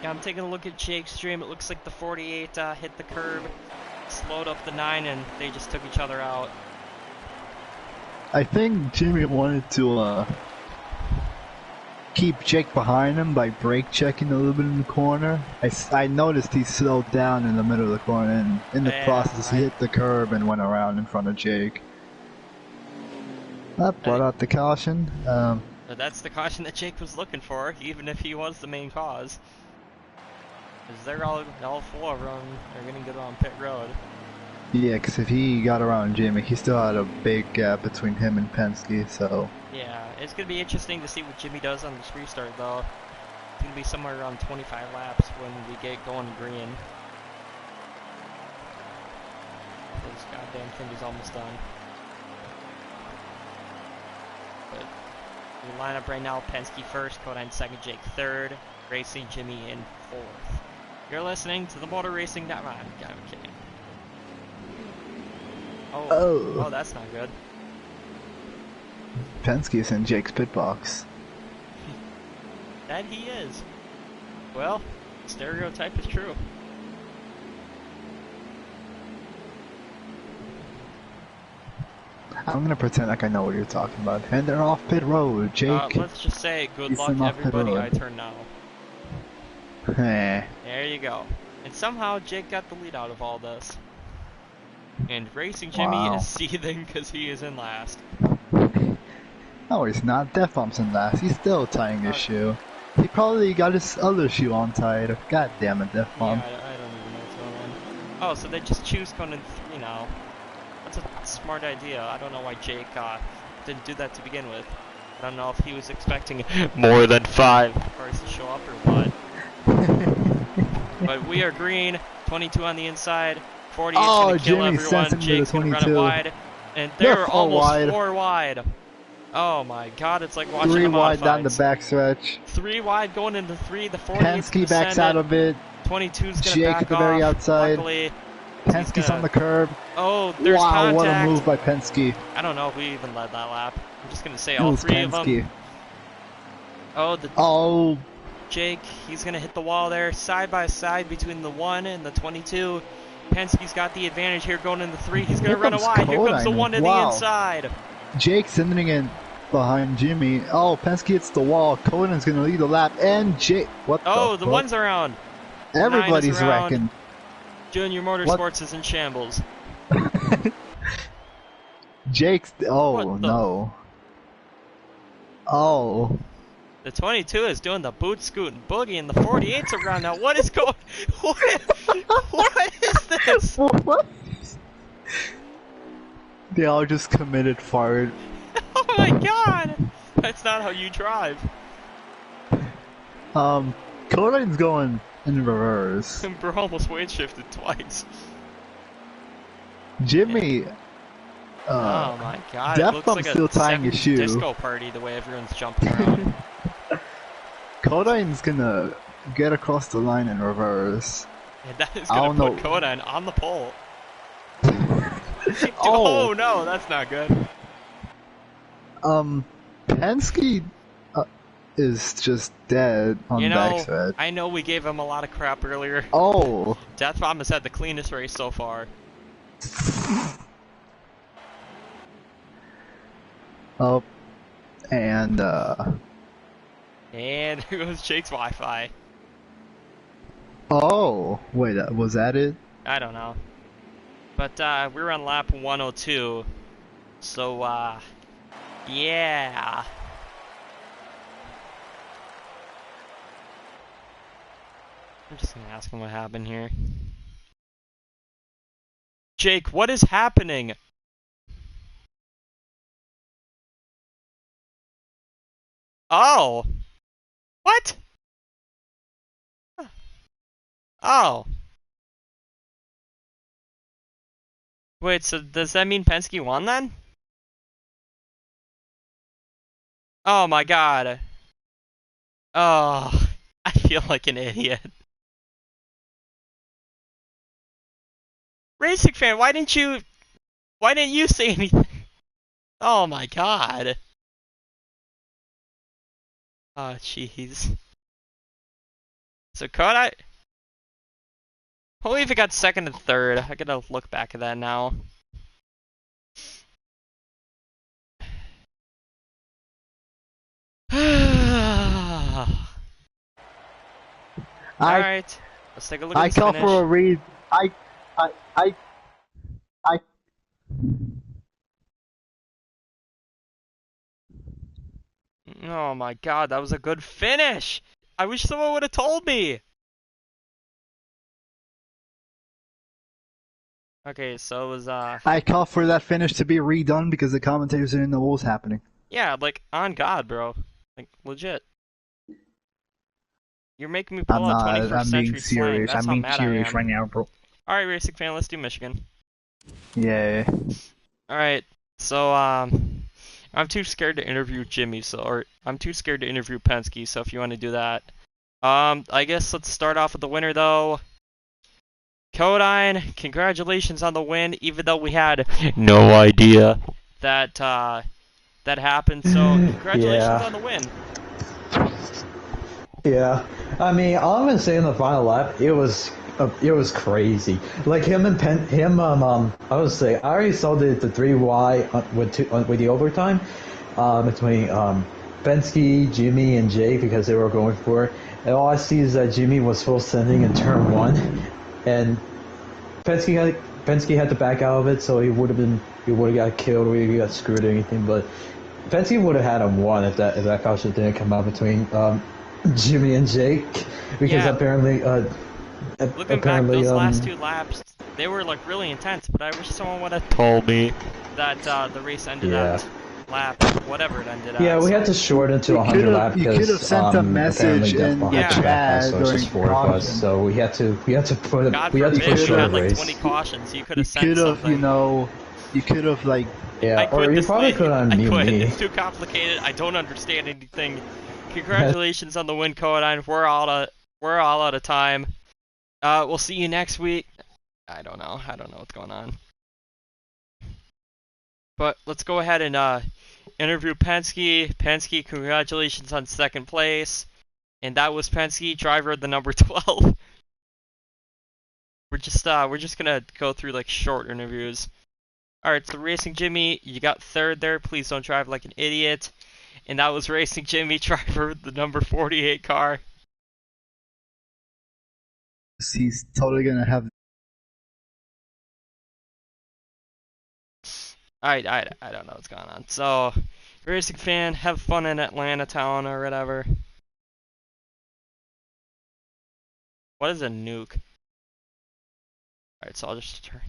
Yeah, I'm taking a look at Jake's stream. It looks like the 48 hit the curb, slowed up the 9, and they just took each other out. I think Jimmy wanted to keep Jake behind him by brake checking a little bit in the corner. I noticed he slowed down in the middle of the corner, and in the Yeah, process he hit the curb and went around in front of Jake. That brought out the caution. But that's the caution that Jake was looking for, even if he was the main cause. Because they're all 4 of them are going to get on pit road. Yeah, because if he got around Jimmy, he still had a big gap between him and Penske, so... Yeah, it's going to be interesting to see what Jimmy does on this restart, though. It's going to be somewhere around 25 laps when we get going to green. This goddamn thing is almost done. But we line up right now, Penske first, Kodine second, Jake third, Racing Jimmy in fourth. You're listening to the Motor Racing Network. I'm kidding. Oh, that's not good. Penske's in Jake's pit box. That he is. Well, stereotype is true. I'm gonna pretend like I know what you're talking about. And they're off pit road, Jake. Let's just say good He's luck in off pit everybody, road. I turn now. Eh. There you go. And somehow Jake got the lead out of all this. And Racing Jimmy Wow. is seething because he is in last. No, he's not. Death Bomb's in last. He's still tying his Okay. shoe. He probably got his other shoe untied. God damn it, Death Yeah, Bomb. I don't even know what's going on. Oh, so they just choose going in 3 now. That's a smart idea. I don't know why Jake didn't do that to begin with. I don't know if he was expecting more than 5 cars to show up or what. But we are green. 22 on the inside. 48's gonna kill Jimmy sends him everyone. to the Jake's gonna run it 22. wide. And They're they're 4 almost wide. 4 wide. Oh my god, it's like watching 3 the wide down the modifieds. backstretch. 3 wide going into 3. The 48's Penske gonna backs send out it. of it. 22's gonna Jake back at the off. very outside. Luckily, Penske's gonna- on the curb. oh, there's Wow, contact. what a move by Penske. I don't know if we even led that lap. I'm just gonna say It all was 3 of them. Penske. Oh, the Oh, Jake, he's gonna hit the wall there, side by side between the 1 and the 22. Penske's got the advantage here going into 3. He's gonna Here run it comes wide. Here comes the Kodine. 1 to the Wow. inside. Jake sending in behind Jimmy. Oh, Penske hits the wall. Coden's gonna lead the lap, and Jake. What Oh, the the fuck? 1's around. Everybody's 9 is around. wrecking. Junior Motorsports is in shambles. Jake's. Oh What the- no. Oh. The 22 is doing the boot scoot and boogie, and the 48's around now. What is going? What is this? What? They all just committed fart. Oh my god! That's not how you drive. Codine's going in reverse. Bro almost weight shifted twice. Jimmy. Oh my god! Def It looks Bump's like a still tying his 70s shoe. disco party the way everyone's jumping around. Codine's gonna get across the line in reverse. And that is I gonna don't put know. Kodine on the pole. Oh. Oh no, that's not good. Penske is just dead on You the know, backside. I know we gave him a lot of crap earlier. Oh, Death Bomb has had the cleanest race so far. oh, and And here goes Jake's Wi-Fi. oh, wait, was that it? I don't know. But we're on lap 102. So yeah. I'm just gonna ask him what happened here. Jake, what is happening? Oh. What? Oh. Wait, so does that mean Penske won then? Oh my god. Oh, I feel like an idiot. Racing fan, why didn't you say anything? Oh my god. Oh jeez. So Koda, who even got second and third? I gotta look back at that now. Alright, let's take a look at I this call finish. for a read. I. Oh my god, that was a good finish! I wish someone would have told me! Okay, so it was, I call for that finish to be redone because the commentators didn't know what was happening. yeah, like, on God, bro. Like, legit. You're making me pull out 21st I'm century being slang. serious. That's I'm how being mad serious I am. right now, bro. Alright, Racing fan, let's do Michigan. Yeah. Alright, so, I'm too scared to interview Jimmy, or I'm too scared to interview Penske, so if you want to do that. I guess let's start off with the winner, though. Kodine, congratulations on the win, even though we had no idea that, that happened, so congratulations Yeah. on the win. Yeah, I mean, all I'm gonna say in the final lap, it was crazy. Like I would say I already saw the 3Y with the overtime, between Penske, Jimmy, and Jake because they were going for it. And all I see is that Jimmy was full sending in turn 1, and Penske had to back out of it, so he would have got killed or he got screwed or anything. But Penske would have had him won if that caution didn't come out between Jimmy and Jake, because Yeah. apparently Looking back, those last 2 laps, they were like really intense, but I wish someone would have told me that the race ended at lap, whatever it ended at. Yeah, we had to shorten it to 100 lap You could have because sent a message apparently in Defcon the had to backpass, chat so it's during just 4 of us. caution. So we had to put God we had to forbid push you our had like race. 20 cautions. You could You have sent could have, something. you know, you could have like. Yeah, I quit or you this probably league. could have I unmute quit. me. It's too complicated. I don't understand anything. Congratulations on the win, Codine. We're all out of time. We'll see you next week. I don't know what's going on. But let's go ahead and interview Penske. Penske, congratulations on second place. And that was Penske, driver of the number 12. We're just gonna go through like short interviews. Alright, so Racing Jimmy, you got third there. Please don't drive like an idiot. And that was Racing Jimmy, driver of the number 48 car. He's totally gonna have. I don't know what's going on. So, racing fan, have fun in Atlanta town or whatever. What is a nuke? Alright, so I'll just turn.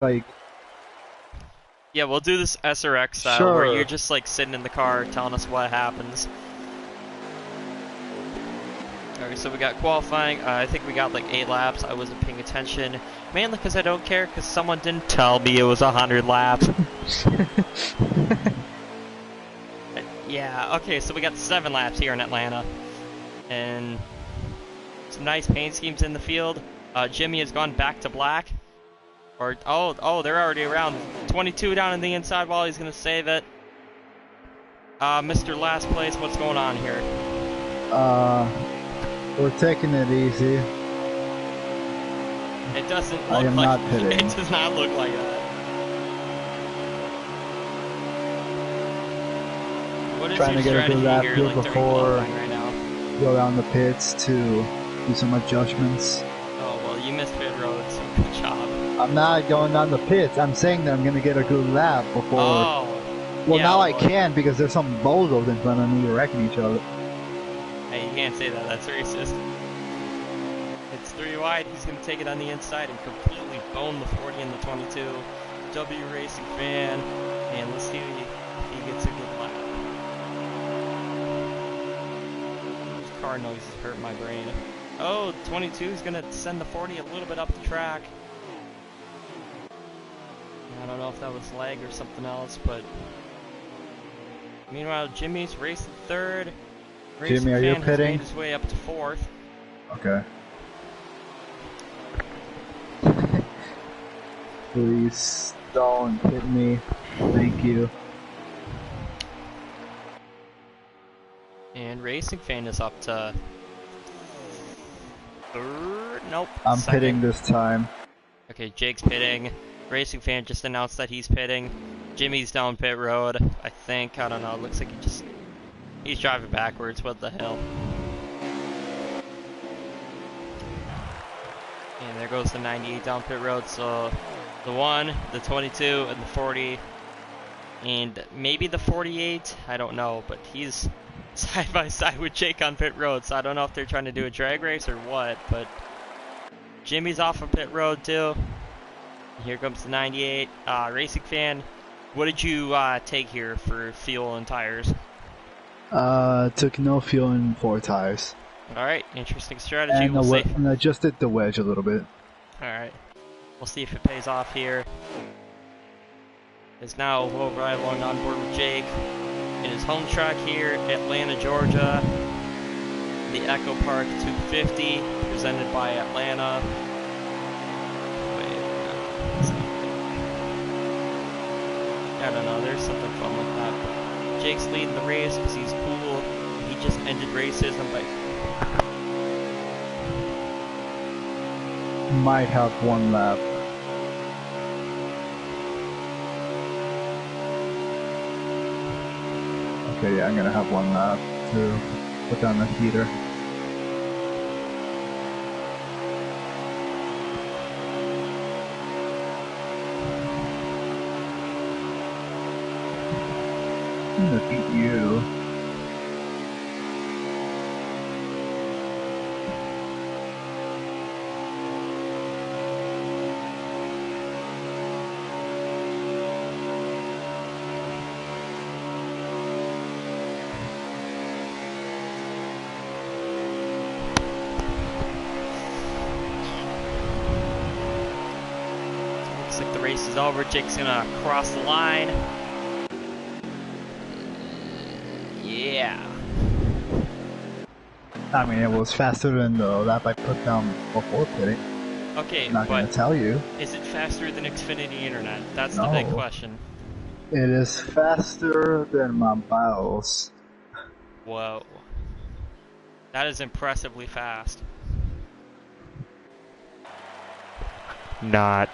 Like, Yeah, we'll do this SRX style where Sure. you're just like sitting in the car telling us what happens. Alright, so we got qualifying. I think we got like 8 laps. I wasn't paying attention. Mainly because I don't care, because someone didn't tell me it was 100 laps. Yeah, okay, so we got 7 laps here in Atlanta. And some nice paint schemes in the field. Jimmy has gone back to black. Or, oh, they're already around. 22 down on the inside while he's going to save it. Mr. Last Place, what's going on here? we're taking it easy. It doesn't look I am like not pitting. It does not look like that. What is Trying your to get a strategy good lap here, here like, during before qualifying right now? go around the pits to do some adjustments. Oh, well, you missed pit road, so good job. I'm not going down the pits. I'm saying that I'm gonna get a good lap before. Oh. Well, yeah, now I well, can because there's some bozos in front of me wrecking each other. Hey, you can't say that. That's racist. It's 3 wide. He's going to take it on the inside and completely bone the 40 and the 22. W Racing fan. And let's see if he gets a good lap. Those car noises hurt my brain. Oh, 22 is gonna send the 40 a little bit up the track. I don't know if that was lag or something else, but meanwhile, Jimmy's racing third. Jimmy, are you Fan has pitting? made his way up to fourth. Okay. Please don't hit me. Thank you. And Racing Fan is up to third. Nope. I'm second. pitting this time. Okay, Jake's pitting. Racing Fan just announced that he's pitting. Jimmy's down pit road, I think. I don't know. It looks like he's driving backwards. What the hell? And there goes the 98 down pit road. So the 1, the 22, and the 40. And maybe the 48. I don't know. But he's side by side with Jake on pit road. So I don't know if they're trying to do a drag race or what. But Jimmy's off of pit road too. Here comes the 98. Racing Fan, what did you take here for fuel and tires? Took no fuel in 4 tires. Alright, interesting strategy. And, We'll see. and adjusted the wedge a little bit. Alright, we'll see if it pays off here. Is now Will Ride along on board with Jake in his home track here, Atlanta, Georgia. The Echo Park 250, presented by Atlanta. I don't know, there's something fun with that. But Jake's leading the race because he's cool. He just ended racism by... Might have 1 lap. Okay, yeah, I'm gonna have 1 lap to put down the heater. I'm gonna beat you. Looks like the race is over. Jake's gonna cross the line. Yeah. I mean, it was faster than the lap I put down before pitting. Okay, Not gonna but tell you. is it faster than Xfinity Internet? That's the No. big question. It is faster than my bowels. Whoa. That is impressively fast. Not.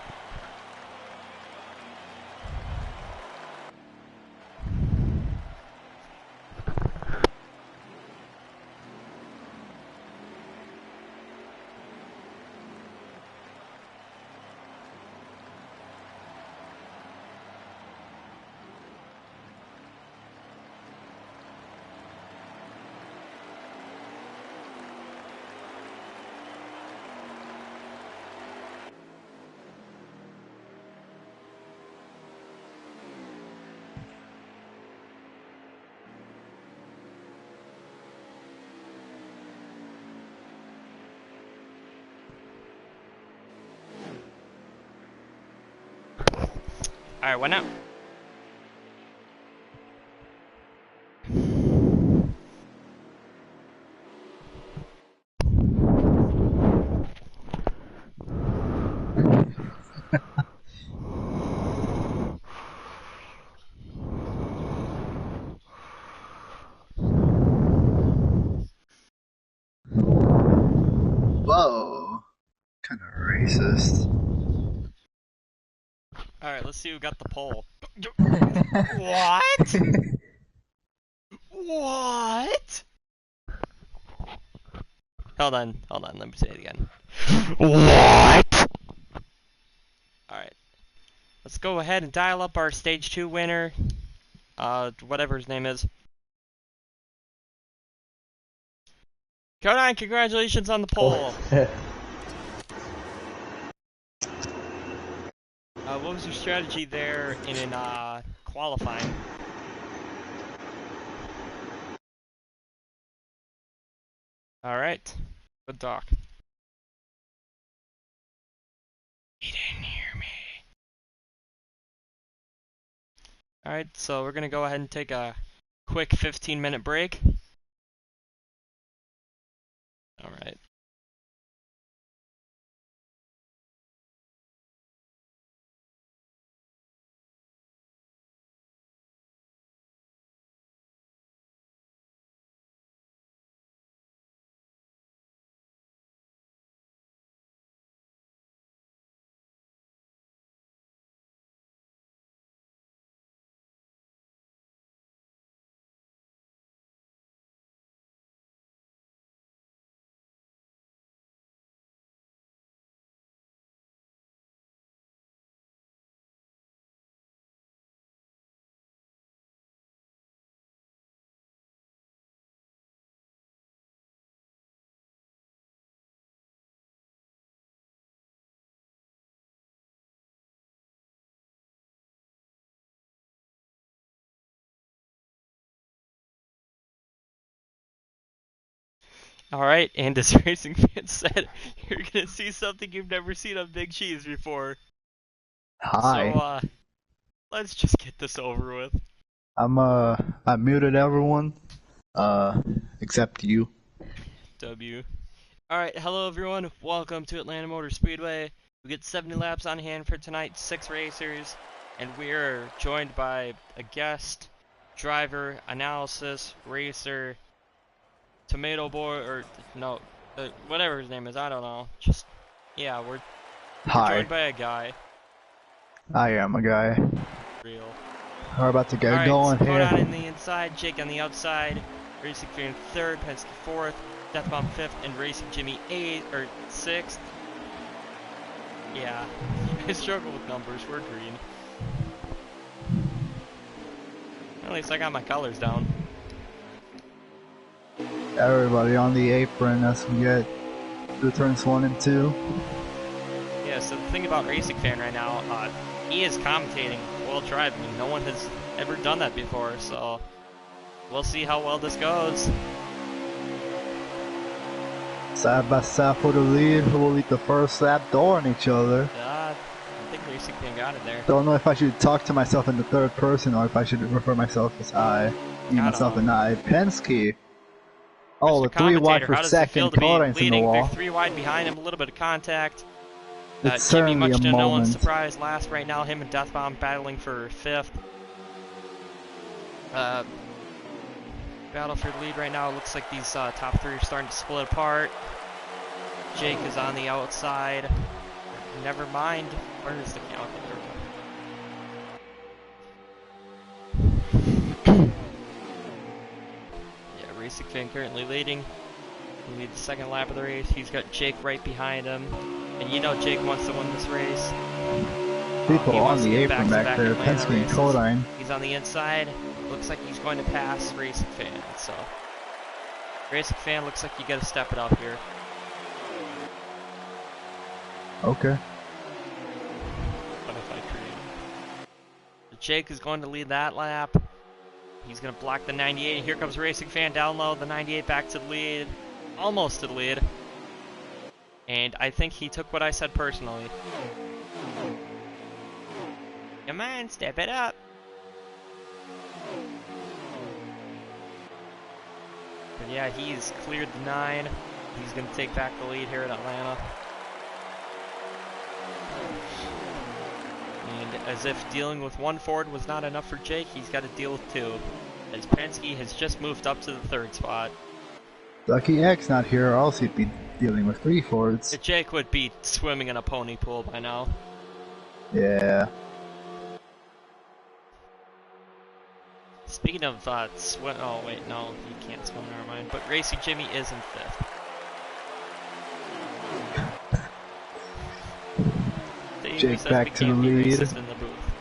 Alright, what now? Whoa. Kinda racist. Alright, let's see who got the pole. What? What? Hold on, let me say it again. What? Alright. Let's go ahead and dial up our stage 2 winner. Whatever his name is. Conan, congratulations on the pole. What was your strategy there in qualifying? Alright. Good talk. He didn't hear me. Alright, so we're gonna go ahead and take a quick 15-minute break. Alright. Alright, and as Racing Fan said, you're gonna see something you've never seen on Big Cheese before. Hi. So, let's just get this over with. I muted everyone, except you. W. Alright, hello everyone, welcome to Atlanta Motor Speedway. We get 70 laps on hand for tonight, 6 racers, and we are joined by a guest, driver, analysis, racer, tomato boy, or no, whatever his name is, I don't know. Just, yeah, we're Hi. joined by a guy. I am a guy. Real. We're about to get Alright, going so here. Kodan in the inside, Jake on the outside, Racing Fan 3rd, Penske 4th, Deathbomb 5th, and Racing Jimmy 8th, or 6th. Yeah, I struggle with numbers, we're green. At least I got my colors down. Everybody on the apron as we get through turns 1 and 2. Yeah, so the thing about Racing Fan right now, he is commentating while driving. No one has ever done that before, so we'll see how well this goes. Side by side for the lead. Who will lead the first lap door on each other? I think Racing Fan got it there. Don't know if I should talk to myself in the third person or if I should refer myself as I. Myself and I. Penske. Oh, the Mr. 3 wide Commentator, for how does it feel second. to be Kodan's in the leading? They're wall. 3 wide behind him, a little bit of contact. It's Jimmy, certainly much a to no one's moment. surprise, last right now. Him and Deathbomb battling for 5th. Battle for the lead right now. It looks like these top 3 are starting to split apart. Jake is on the outside. Never mind. Where is the calculator? Yeah, Racing Fan currently leading. We need the second lap of the race. He's got Jake right behind him. And you know Jake wants to win this race. People He on wants to the get apron back back-to-back there. Atlanta Penske and races. Kodan. He's on the inside. Looks like he's going to pass Racing Fan. So, Racing Fan looks like you got to step it up here. Okay. What if I create? Jake is going to lead that lap. He's going to block the 98. Here comes Racing Fan down low. The 98 back to the lead. Almost to the lead. And I think he took what I said personally. Come on, step it up. But yeah, he's cleared the 9. He's going to take back the lead here at Atlanta. And as if dealing with 1 Ford was not enough for Jake, he's got to deal with 2. As Penske has just moved up to the 3rd spot. Lucky X not here, or else he'd be dealing with 3 Fords. Jake would be swimming in a pony pool by now. Yeah. Speaking of swim, oh wait, no, he can't swim, never mind. But Racing Jimmy is in 5th. Jake back to the lead. In the booth.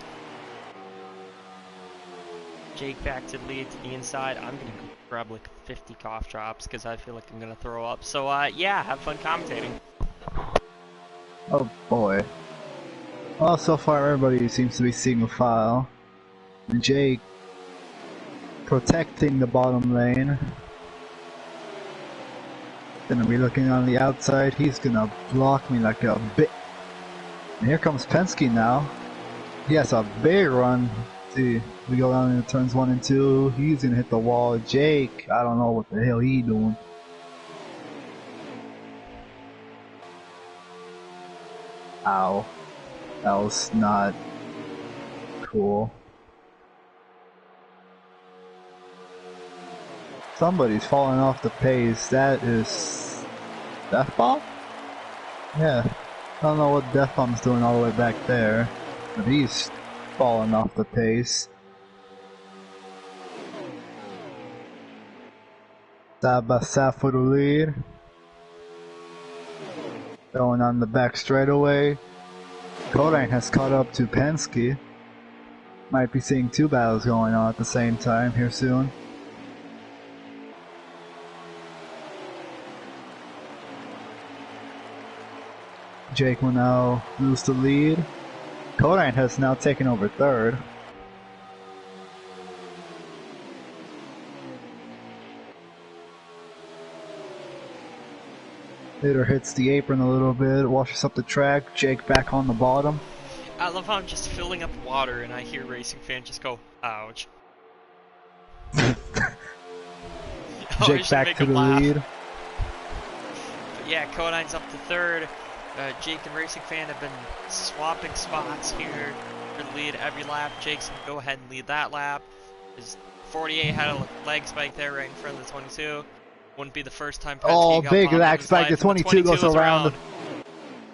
Jake back to the lead to the inside. I'm gonna grab like 50 cough drops because I feel like I'm gonna throw up. So yeah, have fun commentating. Oh boy. Well, so far everybody seems to be single file. Jake protecting the bottom lane. Gonna be looking on the outside. He's gonna block me like a bit. And here comes Penske now. He has a big run. See, we go down into turns 1 and 2. He's gonna hit the wall. Jake, I don't know what the hell he doing. Ow. That was not cool. Somebody's falling off the pace. That is Death Bomb? Yeah. I don't know what Death Bomb's doing all the way back there, but he's falling off the pace. Side by side for the lead. Going on the back straightaway. Kodine has caught up to Penske. Might be seeing 2 battles going on at the same time here soon. Jake will now lose the lead. Kodine has now taken over 3rd. Leader hits the apron a little bit, washes up the track. Jake back on the bottom. I love how I'm just filling up water and I hear racing fan just go, ouch. Jake back to the lead. But yeah, Codine's up to 3rd. Jake and Racing Fan have been swapping spots here for the lead every lap. Jake's gonna go ahead and lead that lap. His 48 had a leg spike there right in front of the 22. Wouldn't be the first time Penske got big bombed lag in his spike. life. The 22 goes around.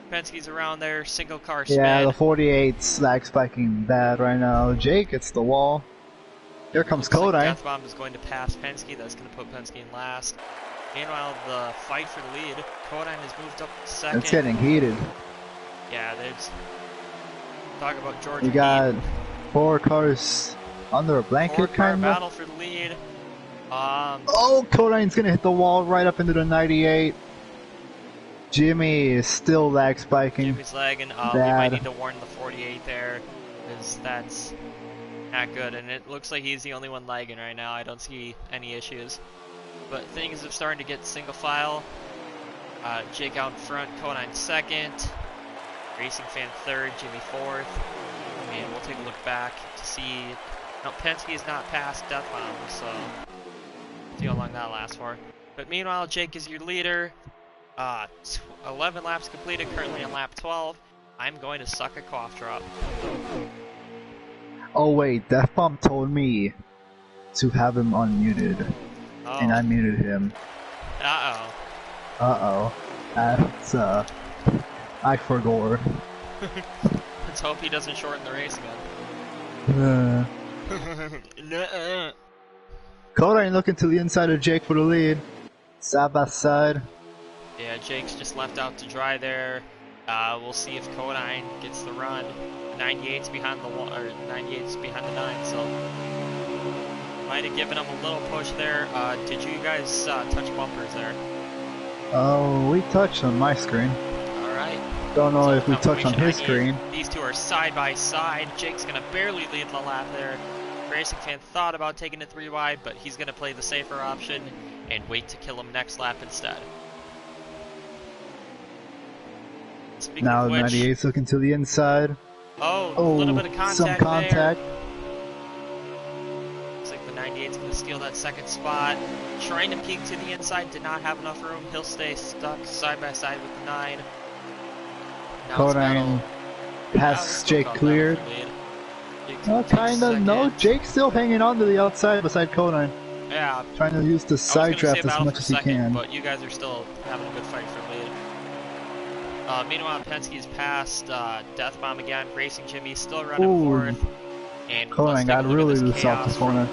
Penske's around there, single car spin. Yeah, the 48's lag spiking bad right now. Jake hits the wall. Here comes Looks like Kodine. Death Bomb is going to pass Penske. That's going to put Penske in last. Meanwhile, the fight for the lead, Kodine has moved up to 2nd. It's getting heated. Yeah, there's... Talk about Georgia. We got 4 cars under a blanket, 4-car kind of. battle for the lead. Oh, Kodine's gonna hit the wall right up into the 98. Jimmy is still lag spiking. Jimmy's lagging. We might need to warn the 48 there, because that's not good. And it looks like he's the only one lagging right now. I don't see any issues. But things are starting to get single file. Jake out in front, Kodine 2nd. Racing Fan 3rd, Jimmy 4th. And we'll take a look back to see... No, Penske is not past Death Bomb, so... see how long that lasts for. But meanwhile, Jake is your leader. 11 laps completed, currently on lap 12. I'm going to suck a cough drop. Oh wait, Death Bomb told me to have him unmuted. Oh. And I muted him. Uh-oh. Uh-oh. That's, I forgot. Let's hope he doesn't shorten the race again. Nuh-uh. Kodine looking to the inside of Jake for the lead. Side by side. Yeah, Jake's just left out to dry there. We'll see if Kodine gets the run. 98's behind the 98's behind the 9, so might have given him a little push there. Did you guys touch bumpers there? Oh, we touched on my screen. Alright. Don't know So if we touched on his confirmation I screen. need. These two are side by side. Jake's gonna barely lead the lap there. Racing Fan thought about taking it 3 wide, but he's gonna play the safer option and wait to kill him next lap instead. Speaking Now of which, 98's looking to the inside. oh, a little bit of contact some contact. there. Looks like the 98's going to steal that 2nd spot. Trying to peek to the inside, did not have enough room. He'll stay stuck side by side with the 9. Now Kodine has Jake cleared. Kind of, no, Jake's still hanging on to the outside beside Kodine. Yeah. Trying to use the side draft as much as he can. But you guys are still having a good fight for the lead. Meanwhile, Penske's passed Death Bomb again. Racing Jimmy still running 4th. And Kodine got really loose off the corner.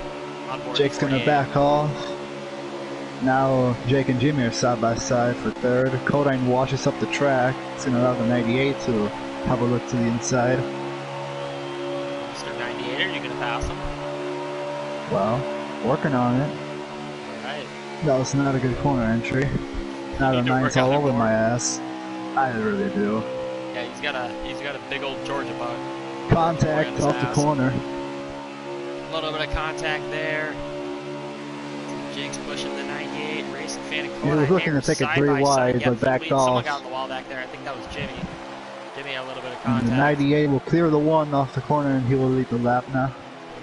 Jake's gonna back off. Now Jake and Jimmy are side by side for 3rd. Kodine washes up the track. It's gonna allow the 98 to have a look to the inside. Mr. 98, are you gonna pass him? Well, working on it. Alright. That was not a good corner entry. Now the 9's all over my ass. I really do. Yeah, he's got a big old Georgia bug. Contact off the corner. A little bit of contact there. Jake's pushing the 98. Racing Fan and He Kodai was looking Hair to take it side 3 by wide, side. Yep, but for the backed lead. Someone off. got in the wall back there. I think that was Jimmy. Jimmy had a little bit of And the contact. 98 will clear the 1 off the corner and he will lead the lap now.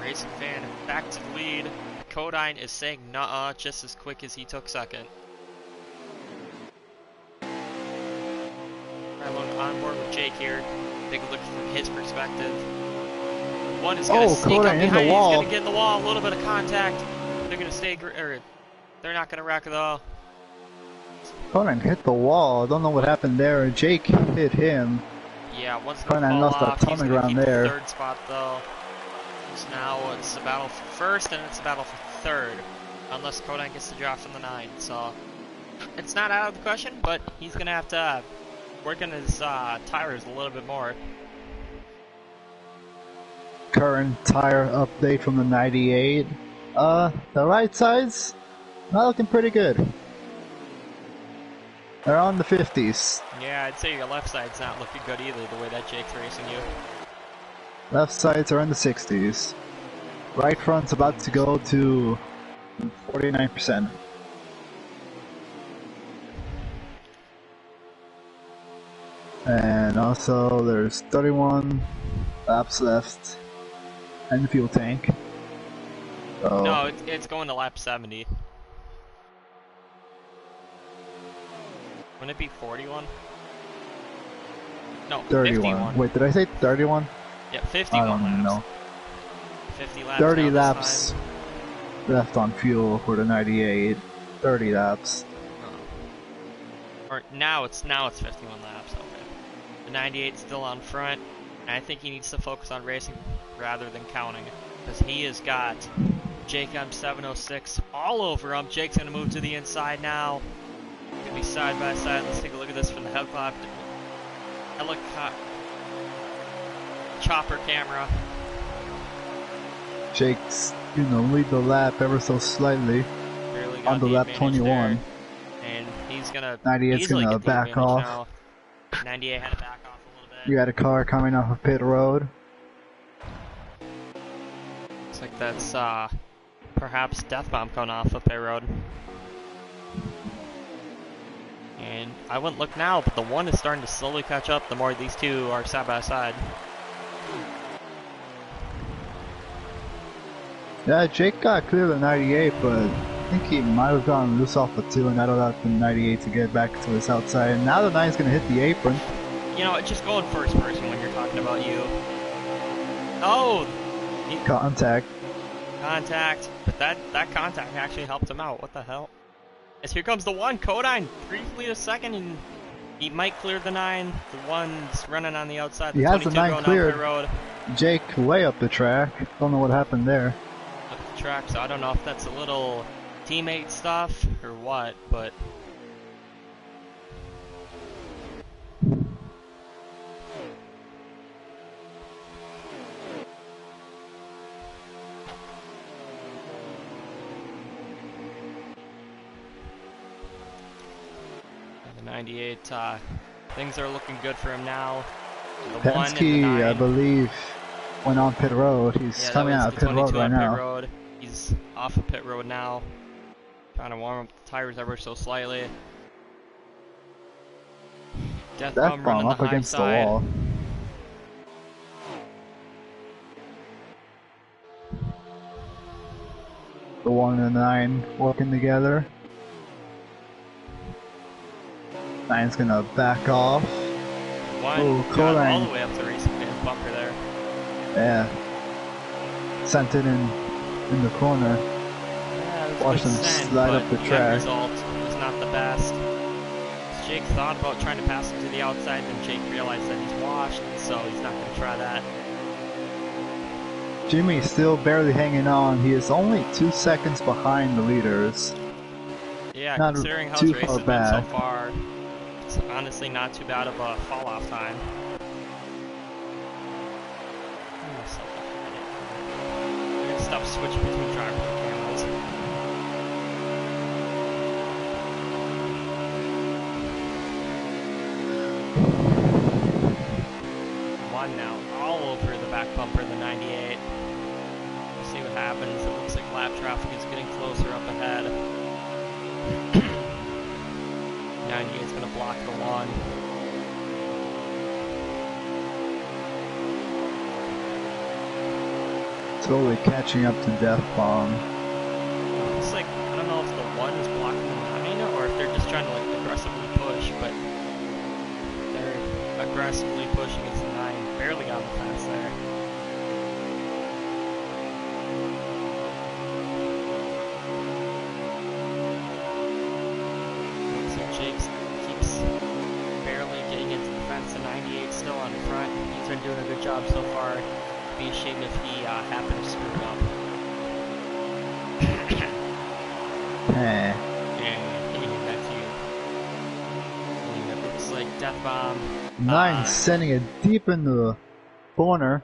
Racing Fan back to the lead. Kodine is saying nuh-uh just as quick as he took second. I'm on board with Jake here. Take a look from his perspective. One is going to sneak up Kodine in the behind. He's wall. going to get in the wall. A little bit of contact. They're going to stay, or they're not going to wreck though. Conan hit the wall. I don't know what happened there. Jake hit him. Yeah, once they Kodine fall lost a off, ton he's of going to ground keep there. the third spot though. So now it's a battle for first and it's a battle for third. Unless Kodine gets the drop from the 9. So it's not out of the question, but he's going to have to work on his tires a little bit more. Current tire update from the 98. The right side's not looking pretty good. They're on the 50s. Yeah, I'd say your left side's not looking good either, the way that Jake's racing you. Left sides are in the 60s. Right front's about to go to 49%. And also there's 31 laps left and the fuel tank. So No, it's going to lap 70. Wouldn't it be 41? No, 31. 51. Wait, did I say 31? Yeah, I 51 don't laps. know. 50 laps 30 now this laps time. left on fuel for the 98. 30 laps. Or now it's 51 laps. Okay. The 98's still on front, and I think he needs to focus on racing rather than counting, because he has got Jake M706 all over him. Jake's gonna move to the inside now. Gonna be side by side. Let's take a look at this from the helicopter. Chopper camera. Jake's, lead the lap ever so slightly. Barely got On the lap advantage 21. there. And he's gonna 98's easily gonna get the back advantage off. now. 98 had to back off a little bit. You got a car coming off of pit road. Looks like that's perhaps Death Bomb coming off of pit road. And I wouldn't look now, but the 1 is starting to slowly catch up the more these two are side by side. Yeah, Jake got clear the 98, but I think he might have gone loose off the 2 and that allowed the 98 to get back to his outside. And now the 9's gonna hit the apron. You know, just going first person when you're talking about you. Oh! Contact. Contact. But that contact actually helped him out. What the hell? As here comes the 1, Kodine, briefly a second, and he might clear the 9. The 1's running on the outside. The He has the 22 9 going cleared. down pit road. Jake way up the track. Don't know what happened there. Up the track, so I don't know if that's a little teammate stuff or what, but the 98, things are looking good for him now. The 1 and the Penske, 9. I believe, went on pit road. He's Yeah, that coming was out of the pit 22 road right on pit now. road. He's off of pit road now. Trying to warm up the tires ever so slightly. Death That Bomb bomb running up the high against the side. wall. The 1 and the 9 working together. 9's gonna back off. One Oh, got Kodine. all the way up the racing fan bumper there. Yeah. Sent it in the corner. Yeah, it was a Watch good them send, slide but up the end track. result was not the best. Jake thought about trying to pass him to the outside, and Jake realized that he's washed, so he's not going to try that. Jimmy's still barely hanging on. He is only 2 seconds behind the leaders. Yeah, Not considering how too his race far has been so back. far, it's honestly not too bad of a fall-off time. I'm going to stop switching between driver cameras. One now, all over the back bumper, the 98. We'll see what happens. It looks like lap traffic is getting closer up ahead. 98 is going to block the one. Totally catching up to Death Bomb. Looks like, I don't know if the one is blocking the 9 or if they're just trying to like aggressively push, but they're aggressively pushing as the 9 barely got on the fence there. So Jakes keeps barely getting into the fence. The 98 still on the front. He's been doing a good job so far. Be ashamed if he happened to screw it up. Eh. Yeah, that's you. And it looks like Death Bomb. 9 sending it deep in the corner.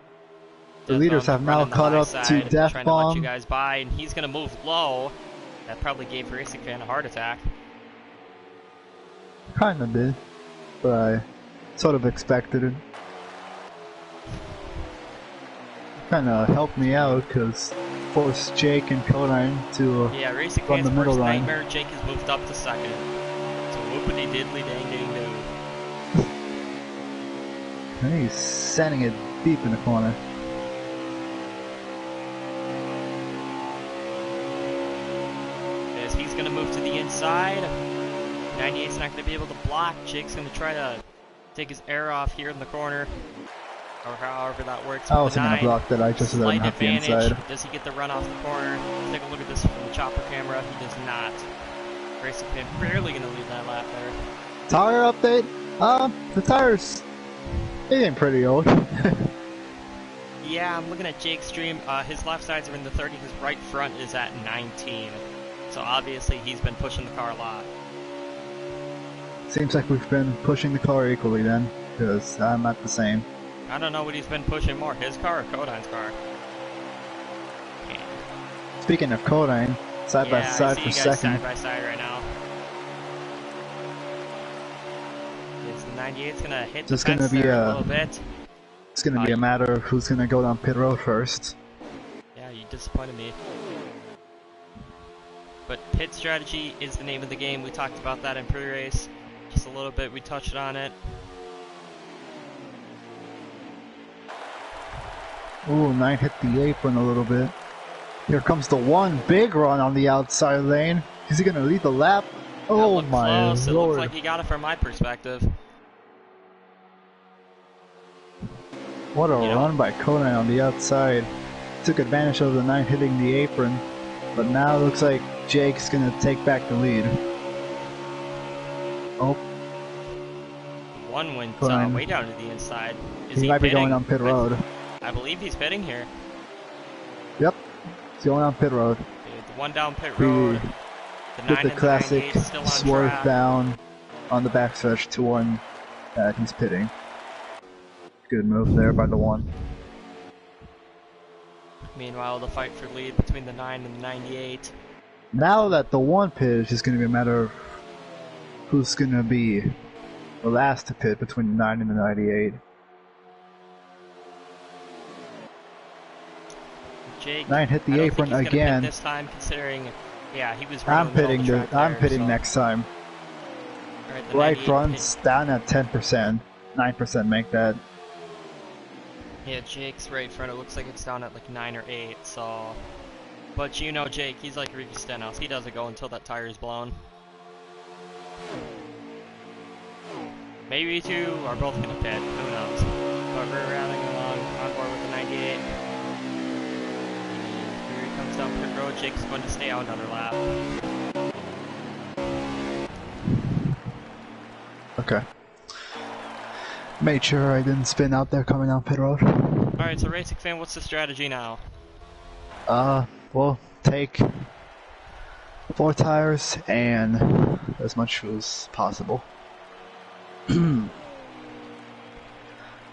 The leaders have now caught up to Death trying to let you Bomb. guys by, and he's gonna move low. That probably gave Racing Fan a heart attack. Kinda did, but I sort of expected it. Kinda helped me out because forced Jake and Codyne to Yeah, Racing run Fan's the middle worst line. nightmare. Jake has moved up to second. So whoopity diddly dang dang doo. And he's sending it deep in the corner. As he's gonna move to the inside. 98's not gonna be able to block. Jake's gonna try to take his air off here in the corner. Or however that works. I wasn't gonna block that, I just let him Slight have the advantage. inside. Does he get the run off the corner? Take a look at this from the chopper camera. He does not. Racing Fan barely gonna leave that lap there. Tire update? The tires, they ain't pretty old. Yeah, I'm looking at Jake's stream. His left sides are in the 30. His right front is at 19. So obviously he's been pushing the car a lot. Seems like we've been pushing the car equally then, because I'm at the same. I don't know what he's been pushing more, his car or Codyne's car. Speaking of Codyne, side by side I see for you guys second. side by side right now. Is the 98's gonna hit the Just gonna fence be there a a- little bit? It's gonna be a matter of who's gonna go down pit road first. Yeah, you disappointed me. But pit strategy is the name of the game. We talked about that in pre-race. Just a little bit, we touched on it. Ooh, 9 hit the apron a little bit. Here comes the one big run on the outside lane. Is he gonna lead the lap? That Oh looked my close. It lord. looked like he got it from my perspective. What a You know- run by Codyne on the outside. Took advantage of the 9 hitting the apron. But now it looks like Jake's gonna take back the lead. Oh, One went Fine. way down to the inside. Is he might be pitting? going on pit road. I believe he's pitting here. Yep, he's going on pit road. Okay, the one down pit He road. The 9 did the and classic 98 still on swerve track. down on the backstretch to one that he's pitting. Good move there by the one. Meanwhile, the fight for lead between the 9 and the 98. Now that the one pit is just going to be a matter of who's going to be the last to pit between the 9 and the 98. Jake, 9 hit I the don't apron think he's gonna pit again. this time, considering, yeah, he was. I'm pitting next time. Right front's down at 10%. 9% make that. Yeah, Jake's right front. It looks like it's down at like 9 or 8. So, but you know, Jake, he's like Ricky Stenhouse. He doesn't go until that tire is blown. Maybe you two are both gonna pit. Who knows? But we're routing along on board with the 98. And here he comes down pit road. Jake's going to stay out another lap. Okay. Made sure I didn't spin out there coming down pit road. Alright, so Racing Fan, what's the strategy now? We'll take 4 tires and as much as possible.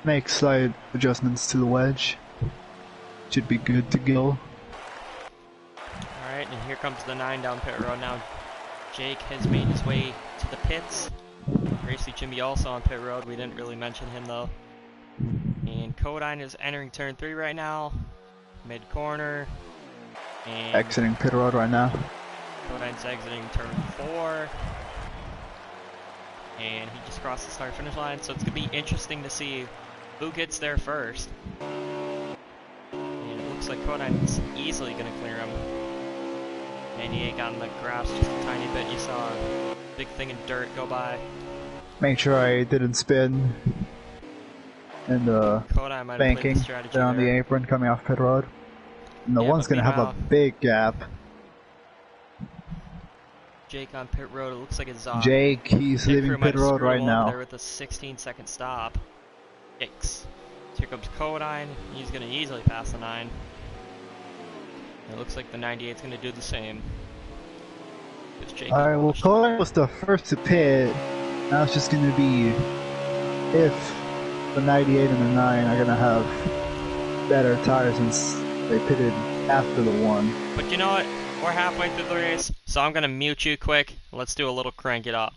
Make slight adjustments to the wedge. Should be good to go. Alright, and here comes the 9 down pit road now. Jake has made his way to the pits. Racy Jimmy also on pit road. We didn't really mention him though. And Codyne is entering turn 3 right now. Mid corner. And Exiting pit road right now. Codyne's exiting turn 4. And he just crossed the start finish line, so it's going to be interesting to see who gets there first. And it looks like Kodine's easily going to clear him. 98 got in the grass just a tiny bit. You saw a big thing of dirt go by. Make sure I didn't spin in the Kodine might have played banking the strategy there on the there. apron coming off pit road. And the Yeah, one's but gonna have a meanwhile- big gap. Jake on pit road. It looks like it's Jake, he's Pit leaving crew might pit have road screwed right him over there now. with a 16-second stop. Yikes. Here comes Kodine. He's going to easily pass the 9. It looks like the 98's going to do the same. It's Jake. Alright, well, Cole was the first to pit. Now it's just gonna be if the 98 and the 9 are gonna have better tires since they pitted after the 1. But you know what? We're halfway through the race, so I'm going to mute you quick. Let's do a little crank it up.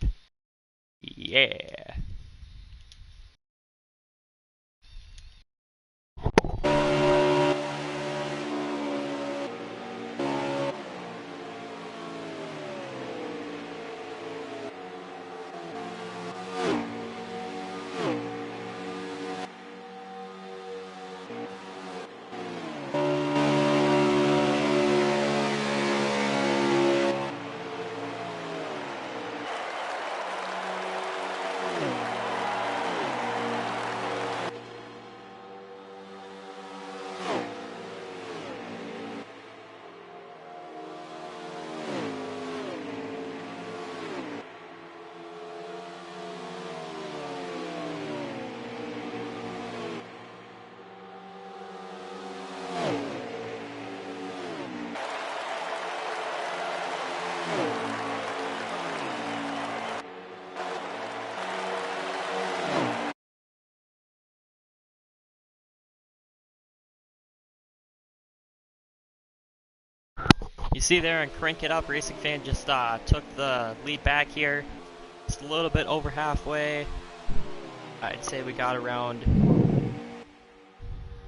Yeah. You see there and crank it up, Racing Fan just took the lead back here. Just a little bit over halfway. I'd say we got around, I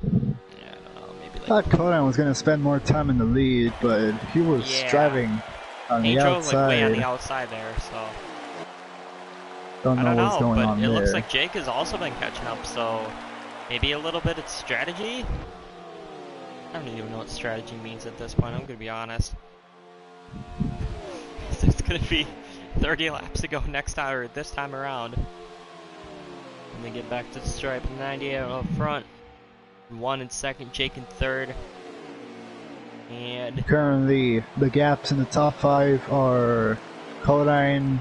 don't know, maybe I like, thought Conan was gonna spend more time in the lead, but he was Yeah. driving on he the drove like way on outside. the outside there, so Don't I know don't what's know, going but on it there. looks like Jake has also been catching up, so maybe a little bit of strategy? I don't even know what strategy means at this point, I'm gonna be honest. There's gonna be 30 laps to go next time, or this time around. And then get back to the stripe. 98 up front. 1 in second, Jake in third. And Currently, the gaps in the top 5 are Codine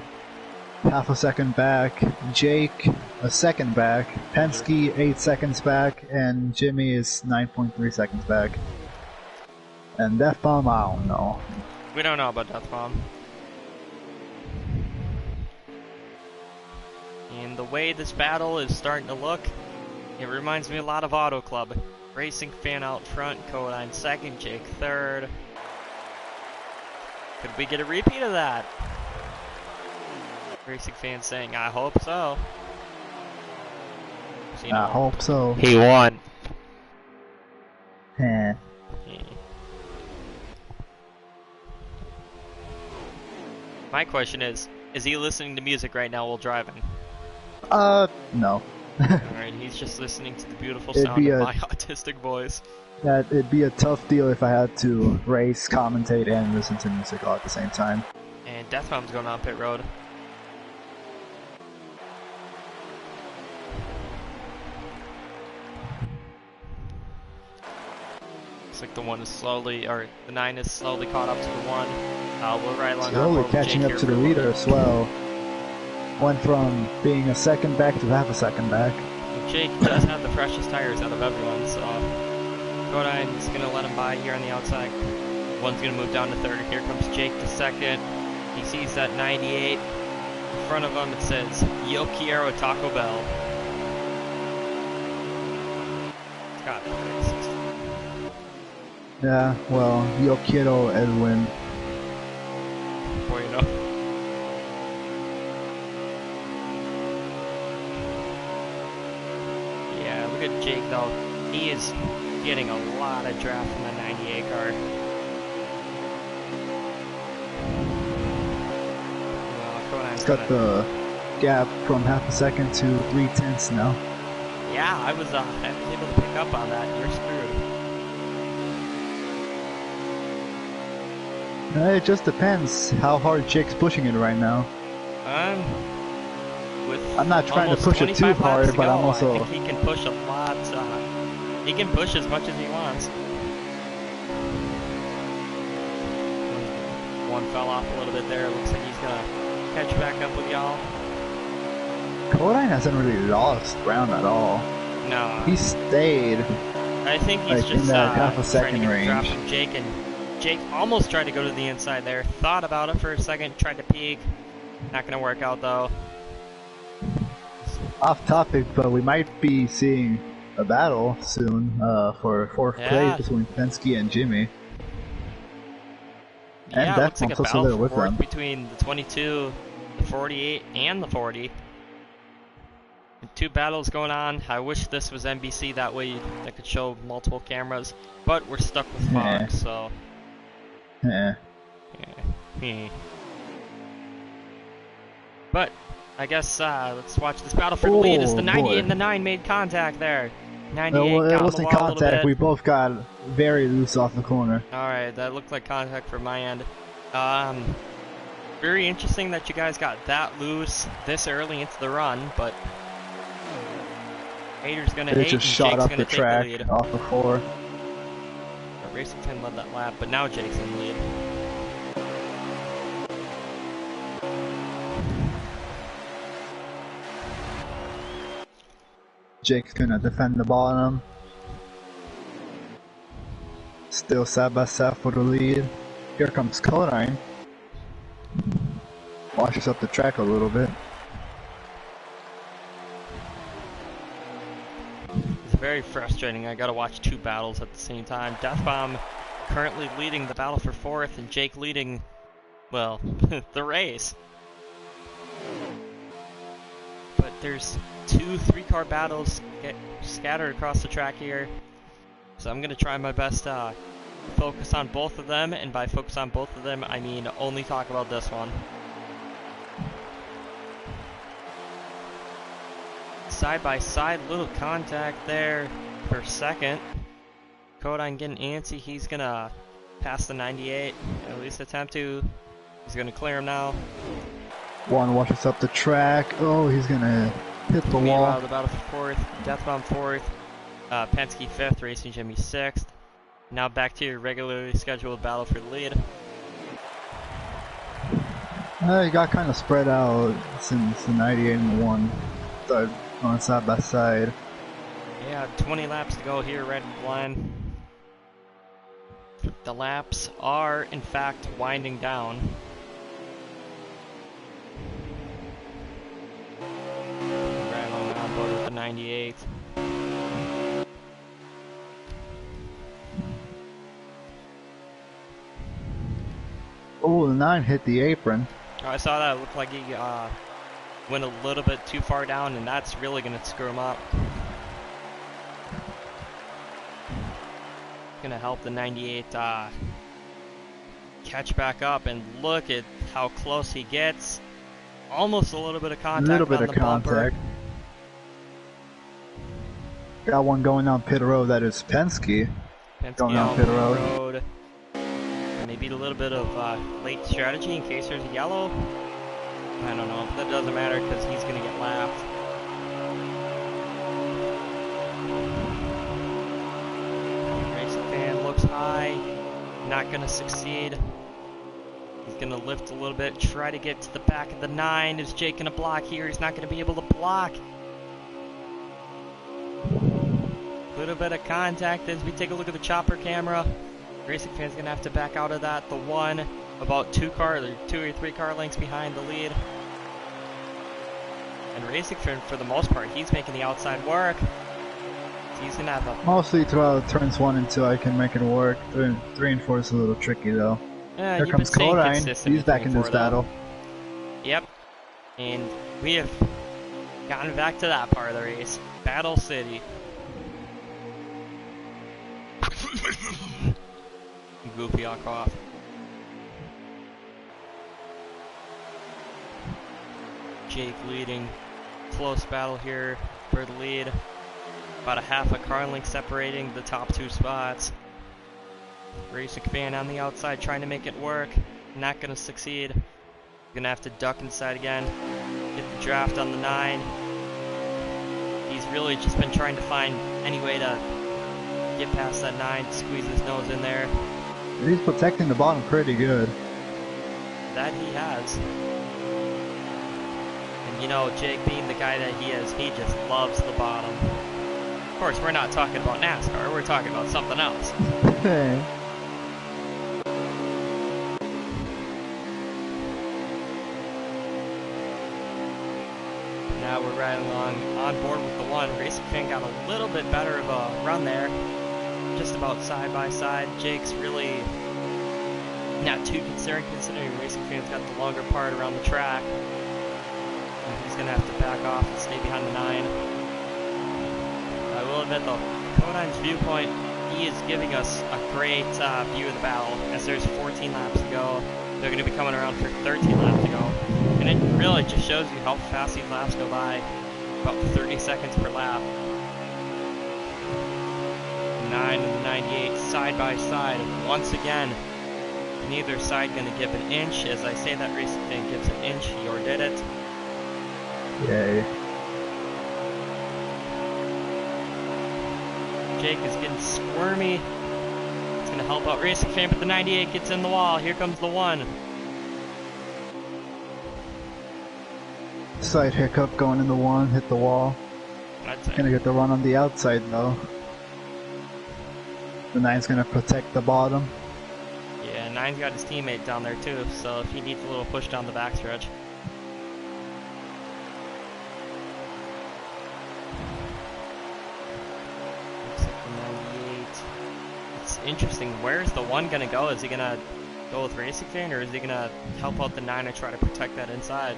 half a second back, Jake a second back, Penske 8 seconds back, and Jimmy is 9.3 seconds back. And Death Bomb, I don't know. we don't know about Death Bomb. And the way this battle is starting to look, it reminds me a lot of Auto Club. Racing Fan out front, Codine second, Jake third. Could we get a repeat of that? Racing Fan saying, I hope so. So, you I know, hope so. he won. Eh. My question is he listening to music right now while driving? No. Alright, he's just listening to the beautiful It'd sound be of a- my autistic voice. It'd be a tough deal if I had to race, commentate, and listen to music all at the same time. And Death Bomb's going on pit road. Looks like the 1 is slowly, or the 9 is slowly caught up to the 1. We're right along Slowly catching up to the leader as well. Went from being a second back to half a second back. Jake does have the freshest tires out of everyone, so Codine's going to let him by here on the outside. 1's going to move down to third. Here comes Jake to second. He sees that 98. In front of him it says, Yo Quiero Taco Bell. It's got to be 60. Yeah, well, yo quiero Edwin. Before you know. Yeah, look at Jake though. He is getting a lot of draft from the 98 car. Well, Codine's He's got the gap from half a second to 3/10 now. Yeah, I was able to pick up on that. You're screwed. It just depends how hard Jake's pushing it right now. With I'm not trying to almost push it too 25 laps hard, to but go, I'm also... I think he can push a lot. He can push as much as he wants. One fell off a little bit there. Looks like he's gonna catch back up with y'all. Kodine hasn't really lost ground at all. No. He stayed. I think he's like, just in that half a trying to second get the drop range. from Jake, and Jake almost tried to go to the inside there. Thought about it for a second, tried to peek. Not gonna work out though. Off topic, but we might be seeing a battle soon for fourth place between Penske and Jimmy. And Yeah, it looks like a also battle there for with fourth them. between the 22, the 48, and the 40. Two battles going on. I wish this was NBC, that way they could show multiple cameras. But we're stuck with Fox, so... Yeah. But, I guess, let's watch this battle for the lead as the 98 and the 9 made contact there. 98 Well, it got on the wasn't wall a little contact. bit. We both got very loose off the corner. Alright, that looked like contact from my end. Very interesting that you guys got that loose this early into the run, but Hater's gonna It hate just and shot Jake's up gonna the take track the lead. off the floor. Racing Finn led that lap, but now Jake's in the lead. Jake's gonna defend the bottom. Still side by side for the lead. Here comes Kodine. Washes up the track a little bit. It's very frustrating. I gotta watch two battles at the same time. Death Bomb currently leading the battle for fourth, and Jake leading, well, the race. But there's two 3-car battles scattered across the track here. So I'm gonna try my best to focus on both of them, and by focus on both of them, I mean only talk about this one. Side by side, little contact there for second. Kodine getting antsy. He's gonna pass the 98, at least attempt to. He's gonna clear him now. One washes up the track. Oh, he's gonna hit the Meanwhile, wall. the battle for fourth. Deathbomb fourth. Penske fifth. Racing Jimmy sixth. Now back to your regularly scheduled battle for the lead. He got kind of spread out since the 98 and the 1 started going side by side. Yeah, 20 laps to go here, red line. The laps are, in fact, winding down. Rattling on board with the 98. Oh, the 9 hit the apron. Oh, I saw that. It looked like he went a little bit too far down, and that's really going to screw him up. Going to help the 98 catch back up, and look at how close he gets. Almost a little bit of contact. A little bit on of the bumper. contact. Got one going down pit road. That is Penske. Going down pit road. Maybe a little bit of late strategy in case there's a yellow. I don't know. That doesn't matter because he's going to get lapped. Racing fan looks high. Not going to succeed. He's going to lift a little bit. Try to get to the back of the 9. Is Jake going to block here? He's not going to be able to block. Little bit of contact as we take a look at the chopper camera. Racing fan's gonna have to back out of that. The 1 about 2 or 3 car lengths behind the lead. And Racing fan, for the most part, he's making the outside work. So he's gonna have a Mostly throughout turns 1 and 2, I can make it work. 3 and 4 is a little tricky though. Here comes Kodine. He's back in this battle. Yep. And we have gotten back to that part of the race. Battle City. Goofy, I'll cough. Jake leading. Close battle here for the lead. About a half a car length separating the top 2 spots. Racing fan on the outside trying to make it work. Not going to succeed. Gonna have to duck inside again. Get the draft on the 9. He's really just been trying to find any way to get past that 9, squeeze his nose in there. He's protecting the bottom pretty good. That he has. And you know, Jake being the guy that he is, he just loves the bottom. Of course, we're not talking about NASCAR, we're talking about something else. Now we're riding along on board with the 1. Racing Fan got a little bit better of a run there. Just about side by side. Jake's really not too concerned considering Racing Fan's got the longer part around the track. And he's going to have to back off and stay behind the 9. I will admit though, Codine's viewpoint, he is giving us a great view of the battle as there's 14 laps to go. They're going to be coming around for 13 laps to go. And it really just shows you how fast these laps go by. About 30 seconds per lap. 9 and the 98 side by side. Once again, neither side going to give an inch. As I say that, Racing Fan gives an inch. He or did it. Yay. Jake is getting squirmy. It's going to help out Racing Fan, but the 98 gets in the wall. Here comes the 1. Slight hiccup going in the 1, hit the wall. I'd say. Gonna get the run on the outside though. The 9's gonna protect the bottom. Yeah, 9's got his teammate down there too, so if he needs a little push down the backstretch. Looks like the 98. It's interesting, where's the 1 gonna go? Is he gonna go with Racing Fan, or is he gonna help out the 9 and try to protect that inside?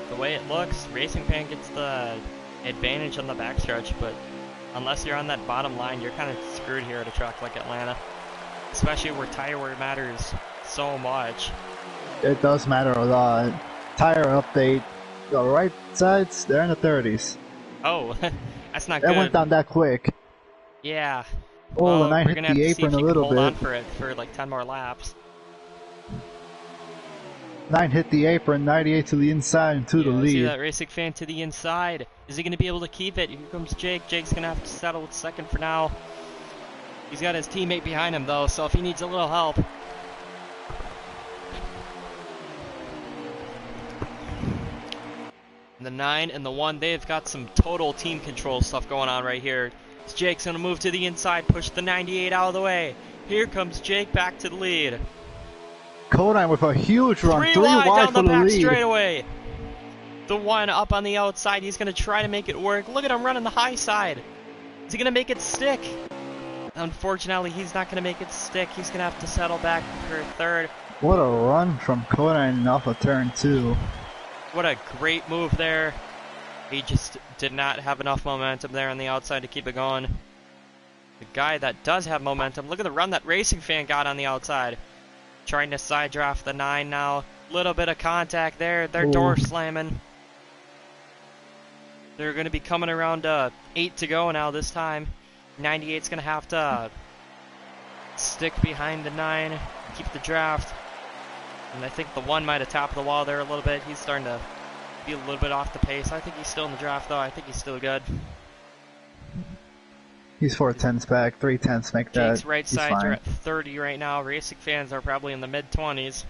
The way it looks, Racing Fan gets the advantage on the backstretch, but unless you're on that bottom line, you're kind of screwed here at a track like Atlanta. Especially where tire wear matters so much. It does matter a lot. Tire update. The right sides, they're in the 30s. Oh, that's not That good. went down that quick. Yeah. Oh, Well, the 9 we're hit gonna have the to see if apron a you can little hold on bit. for it for like 10 more laps. 9 hit the apron, 98 to the inside and to the Yeah, see lead. that Racing Fan to the inside. Is he going to be able to keep it? Here comes Jake. Jake's going to have to settle with second for now. He's got his teammate behind him though, so if he needs a little help. The 9 and the 1, they've got some total team control stuff going on right here. Jake's going to move to the inside, push the 98 out of the way. Here comes Jake back to the lead. Codine with a huge run, 3 wide wide down for the the back lead. straightaway. The 1 up on the outside, he's going to try to make it work. Look at him running the high side. Is he going to make it stick? Unfortunately, he's not going to make it stick. He's going to have to settle back for third. What a run from Codine off of turn 2. What a great move there. He just did not have enough momentum there on the outside to keep it going. The guy that does have momentum, look at the run that Racing Fan got on the outside. Trying to side draft the 9 now. Little bit of contact there. They're door slamming. They're going to be coming around 8 to go now this time. 98's going to have to stick behind the 9, keep the draft. And I think the 1 might have topped the wall there a little bit. He's starting to be a little bit off the pace. I think he's still in the draft though. I think he's still good. He's 4/10s back, 3/10s make that. Jake's right He's sides fine. are at 30 right now. Racing Fans are probably in the mid-20s.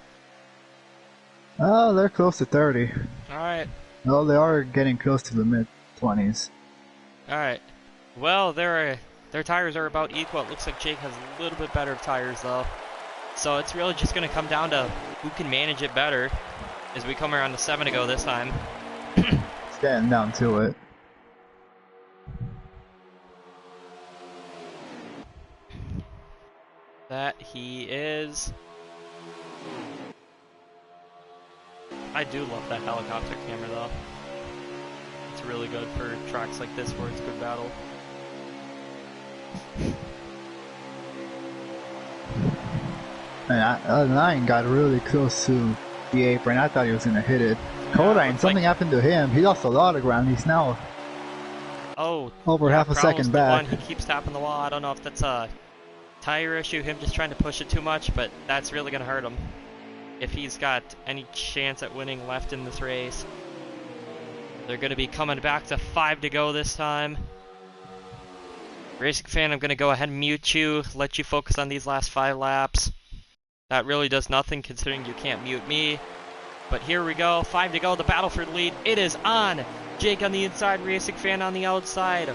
Oh, they're close to 30. Alright. No, they are getting close to the mid-20s. Alright. Well, their tires are about equal. It looks like Jake has a little bit better tires though. So it's really just going to come down to who can manage it better as we come around to 7 to go this time. It's getting down to it. That he is. I do love that helicopter camera though. It's really good for tracks like this where it's good battle. And the 9 got really close to the apron. I thought he was gonna hit it. Kodine, something happened to him. He lost a lot of ground. He's now over half a second back. He keeps tapping the wall. I don't know if that's a tire issue, him just trying to push it too much, but that's really gonna hurt him if he's got any chance at winning left in this race. They're gonna be coming back to 5 to go this time. Racing fan, I'm gonna go ahead and mute you, let you focus on these last 5 laps. That really does nothing considering you can't mute me. But here we go, 5 to go, the battle for the lead. It is on! Jake on the inside, Racing fan on the outside.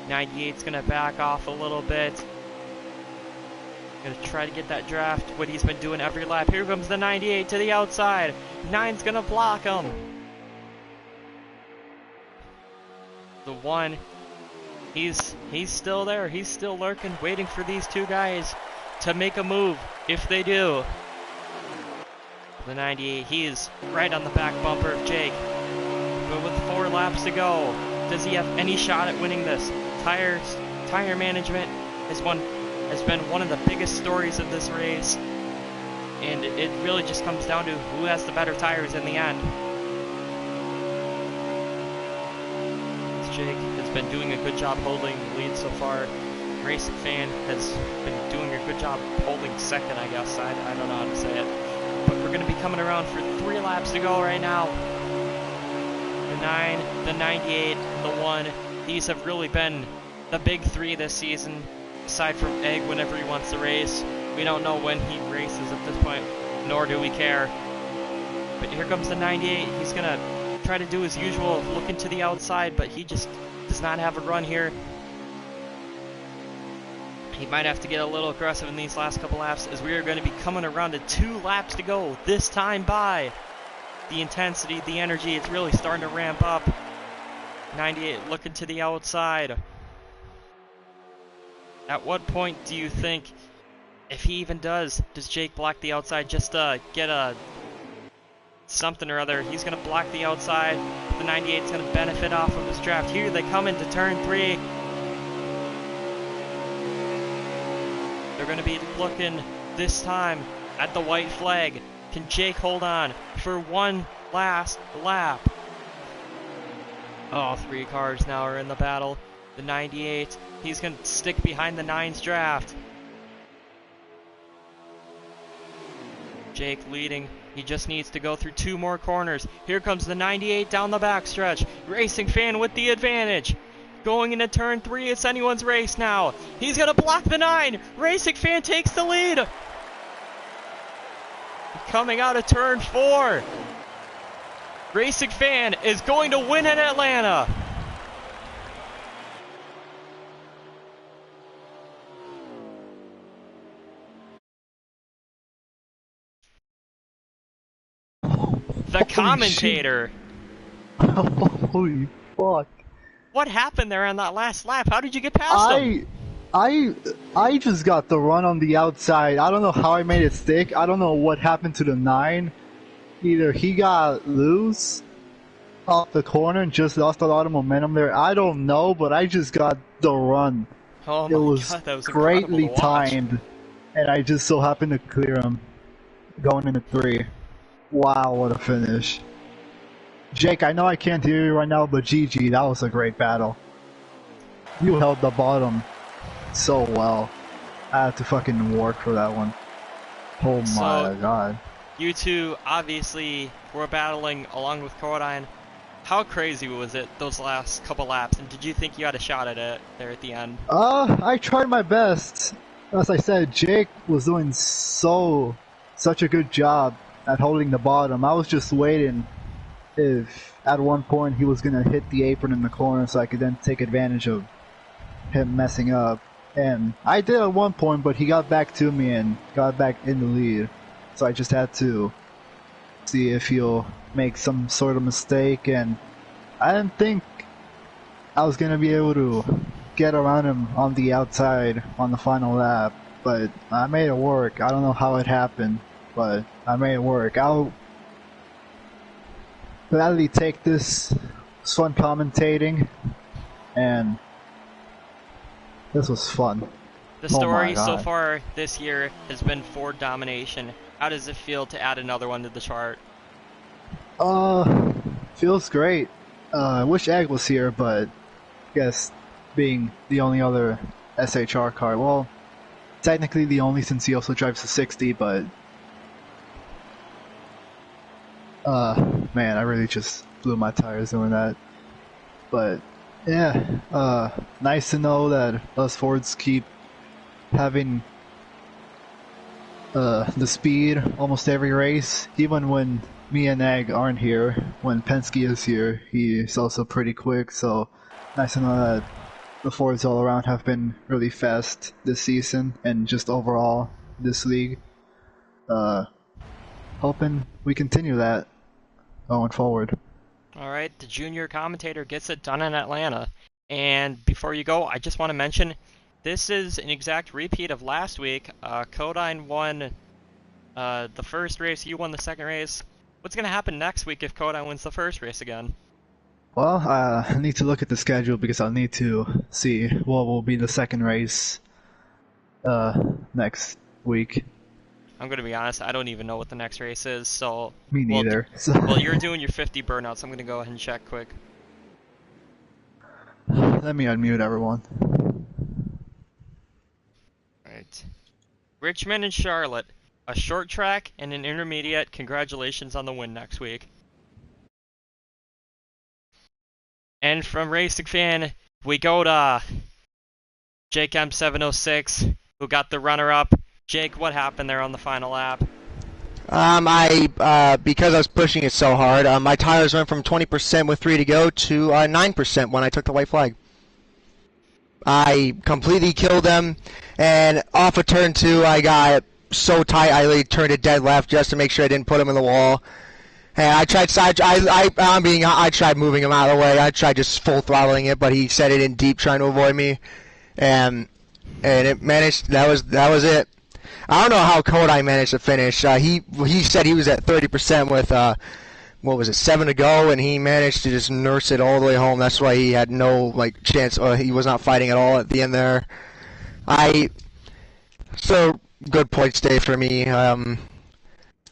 98's gonna back off a little bit. Gonna try to get that draft, what he's been doing every lap. Here comes the 98 to the outside. 9's gonna block him. The 1, he's still there. He's still lurking, waiting for these 2 guys to make a move, if they do. The 98, he is right on the back bumper of Jake. But with 4 laps to go, does he have any shot at winning this? Tire management has been one of the biggest stories of this race. And it really just comes down to who has the better tires in the end. Jake has been doing a good job holding the lead so far. Racing fan has been doing a good job holding second, I guess. I don't know how to say it. But we're going to be coming around for 3 laps to go right now. The 9, the 98, the 1. These have really been the big 3 this season. Aside from Egg whenever he wants to race. We don't know when he races at this point, nor do we care. But here comes the 98. He's going to try to do his usual, looking to the outside, but he just does not have a run here. He might have to get a little aggressive in these last couple laps, as we are going to be coming around to 2 laps to go this time by. The intensity, the energy, it's really starting to ramp up. 98 looking to the outside. At what point do you think, if he even does Jake block the outside just to get a something or other? He's going to block the outside. The 98 is going to benefit off of his draft. Here they come into turn 3. They're going to be looking this time at the white flag. Can Jake hold on for one last lap? All 3 cars now are in the battle. The 98, he's going to stick behind the 9's draft. Jake leading. He just needs to go through 2 more corners. Here comes the 98 down the backstretch. Racing fan with the advantage. Going into turn 3, it's anyone's race now. He's going to block the 9. Racing fan takes the lead. Coming out of turn 4. Racing fan is going to win in Atlanta. The commentator. Holy fuck. What happened there on that last lap? How did you get past him? I just got the run on the outside. I don't know how I made it stick. I don't know what happened to the 9. Either he got loose off the corner and just lost a lot of momentum there. I don't know, but I just got the run. Oh it my was God, that was greatly timed, and I just so happened to clear him going into 3. Wow, what a finish. Jake, I know I can't hear you right now, but GG, that was a great battle. You held the bottom so well. I had to fucking work for that one. Oh my God. You two obviously were battling along with Cordine. How crazy was it those last couple laps, and did you think you had a shot at it there at the end? I tried my best. As I said, Jake was doing such a good job at holding the bottom. I was just waiting if at one point he was gonna hit the apron in the corner so I could then take advantage of him messing up. And I did at one point, but he got back to me and got back in the lead. So I just had to see if he'll make some sort of mistake, and I didn't think I was gonna be able to get around him on the outside on the final lap, but I made it work. I don't know how it happened, but I made it work. I'll gladly take this fun commentating, and This was fun. The Oh my story so God. far this year has been Ford domination. How does it feel to add another one to the chart? Feels great. I wish Ag was here, but I guess being the only other SHR car, well, technically the only since he also drives the 60, but man, I really just blew my tires doing that. But yeah, nice to know that us Fords keep having the speed almost every race, even when me and Ag aren't here. When Penske is here, he's also pretty quick. So nice to know that the Fords all around have been really fast this season and just overall this league. Hoping we continue that going forward. Alright, the junior commentator gets it done in Atlanta. And before you go, I just want to mention, this is an exact repeat of last week. Codine won the first race, you won the second race. What's going to happen next week if Codine wins the first race again? Well, I need to look at the schedule because I'll need to see what will be the second race next week. I'm going to be honest, I don't even know what the next race is, so... Me neither. Well, you're doing your 50 burnouts, I'm going to go ahead and check quick. Let me unmute everyone. Alright. Richmond and Charlotte. A short track and an intermediate. Congratulations on the win next week. And from Racing Fan, we go to Jake M706, who got the runner-up. Jake, what happened there on the final lap? Because I was pushing it so hard, my tires went from 20% with 3 to go to 9% when I took the white flag. I completely killed them, and off of turn 2, I got so tight I literally turned it dead left just to make sure I didn't put him in the wall. And I tried I tried moving him out of the way. I tried just full throttling it, but he set it in deep trying to avoid me, and it managed. That was it. I don't know how Kodai managed to finish. He said he was at 30% with what was it, 7 to go, and he managed to just nurse it all the way home. That's why he had no chance. He was not fighting at all at the end there. So good points day for me.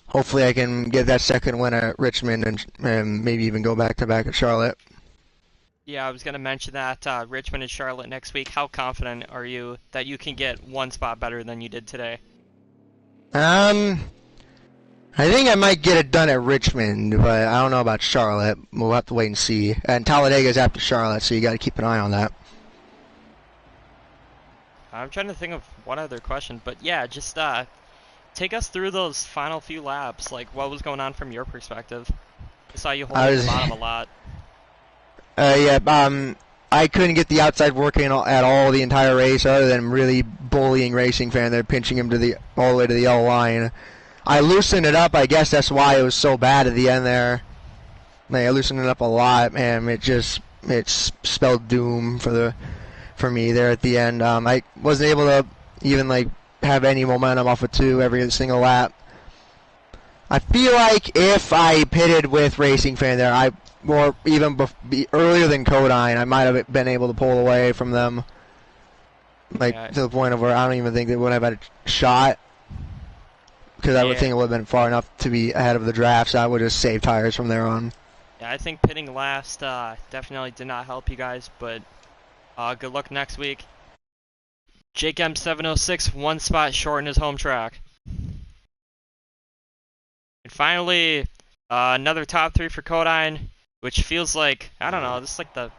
Hopefully I can get that second win at Richmond and maybe even go back to back at Charlotte. Yeah, I was going to mention that Richmond and Charlotte next week. How confident are you that you can get one spot better than you did today? I think I might get it done at Richmond, but I don't know about Charlotte. We'll have to wait and see. And Talladega's after Charlotte, so you got to keep an eye on that. I'm trying to think of one other question, but yeah, just take us through those final few laps. Like, what was going on from your perspective? I saw you holding the bottom a lot. I couldn't get the outside working at all the entire race, other than really bullying Racing Fan. They're pinching him all the way to the yellow line. I loosened it up. I guess that's why it was so bad at the end there. I loosened it up a lot, and it spelled doom for me there at the end. I wasn't able to even have any momentum off of 2 every single lap. I feel like if I pitted with Racing Fan there, or even earlier than Codine, I might have been able to pull away from them, to the point of where I don't even think they would have had a shot, because I would think it would have been far enough to be ahead of the draft, so I would just save tires from there on. Yeah, I think pitting last definitely did not help you guys, but good luck next week. Jake M706, 1 spot short in his home track. And finally, another top 3 for Codine, which feels like, I don't know, this is like the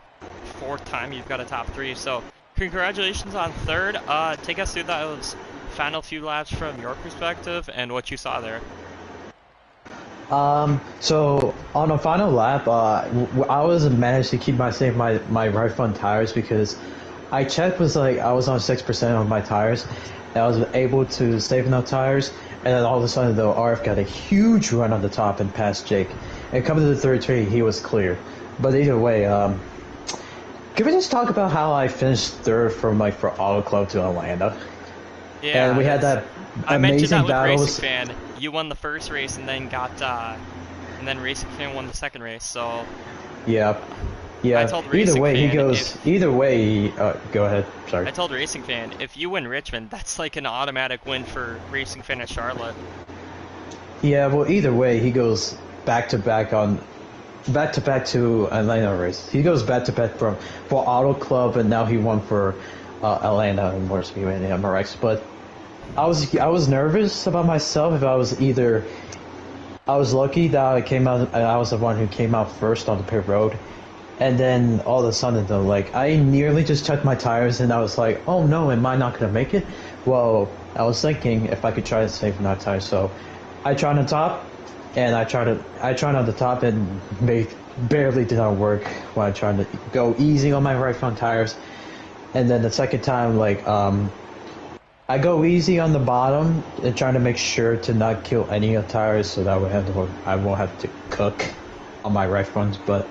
4th time you've got a top 3, so congratulations on 3rd. Take us through those final few laps from your perspective and what you saw there. So on the final lap, I was managed to keep save my right front tires because I checked I was on 6% of my tires, and I was able to save enough tires, and then all of a sudden the RF got a huge run on the top and passed Jake. And coming to the third tree, he was clear. But either way, can we just talk about how I finished 3rd for Auto Club to Atlanta? Yeah, and we had that I mentioned that with battles. Racing Fan. You won the first race and then and then Racing Fan won the second race. So yeah, Yeah. I told Either Racing way, he Fan goes. Either way, go ahead. Sorry. I told Racing Fan, if you win Richmond, that's like an automatic win for Racing Fan at Charlotte. Yeah. Well, either way, he goes back to back to Atlanta race. He goes back to back for Auto Club, and now he won for Atlanta and Motor Speedway and MRX. But I was nervous about myself if I was either. I was lucky that I was the one who came out first on the pit road, and then all of a sudden though, like I nearly just checked my tires and I was like, oh no, am I not gonna make it? Well, I was thinking if I could try to save my tires, so I tried on top, and I tried on the top and barely did not work when I tried to go easy on my right front tires, and then the second time I go easy on the bottom and trying to make sure to not kill any of the tires, so that I won't have to cook on my right fronts. But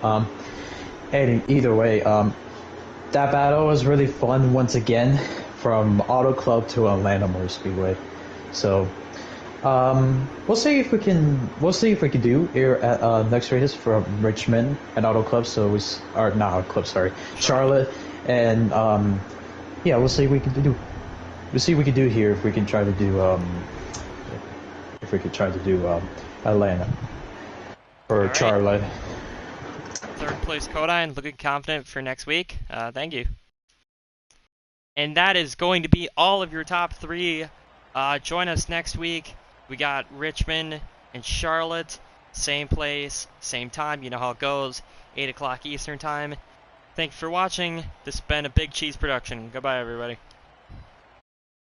either way, that battle was really fun once again, from Auto Club to Atlanta Motor Speedway. So we'll see if we can do here at next races from Richmond and Auto Club. So not Auto Club, sorry, Charlotte, and yeah, we'll see what we can do. We'll see what we can do here if we can try to do Atlanta or Alright. Charlotte. Third place Kodine, looking confident for next week. Thank you. And that is going to be all of your top 3. Join us next week. We got Richmond and Charlotte. Same place, same time. You know how it goes. 8 o'clock Eastern time. Thank you for watching. This has been a Big Cheese production. Goodbye, everybody.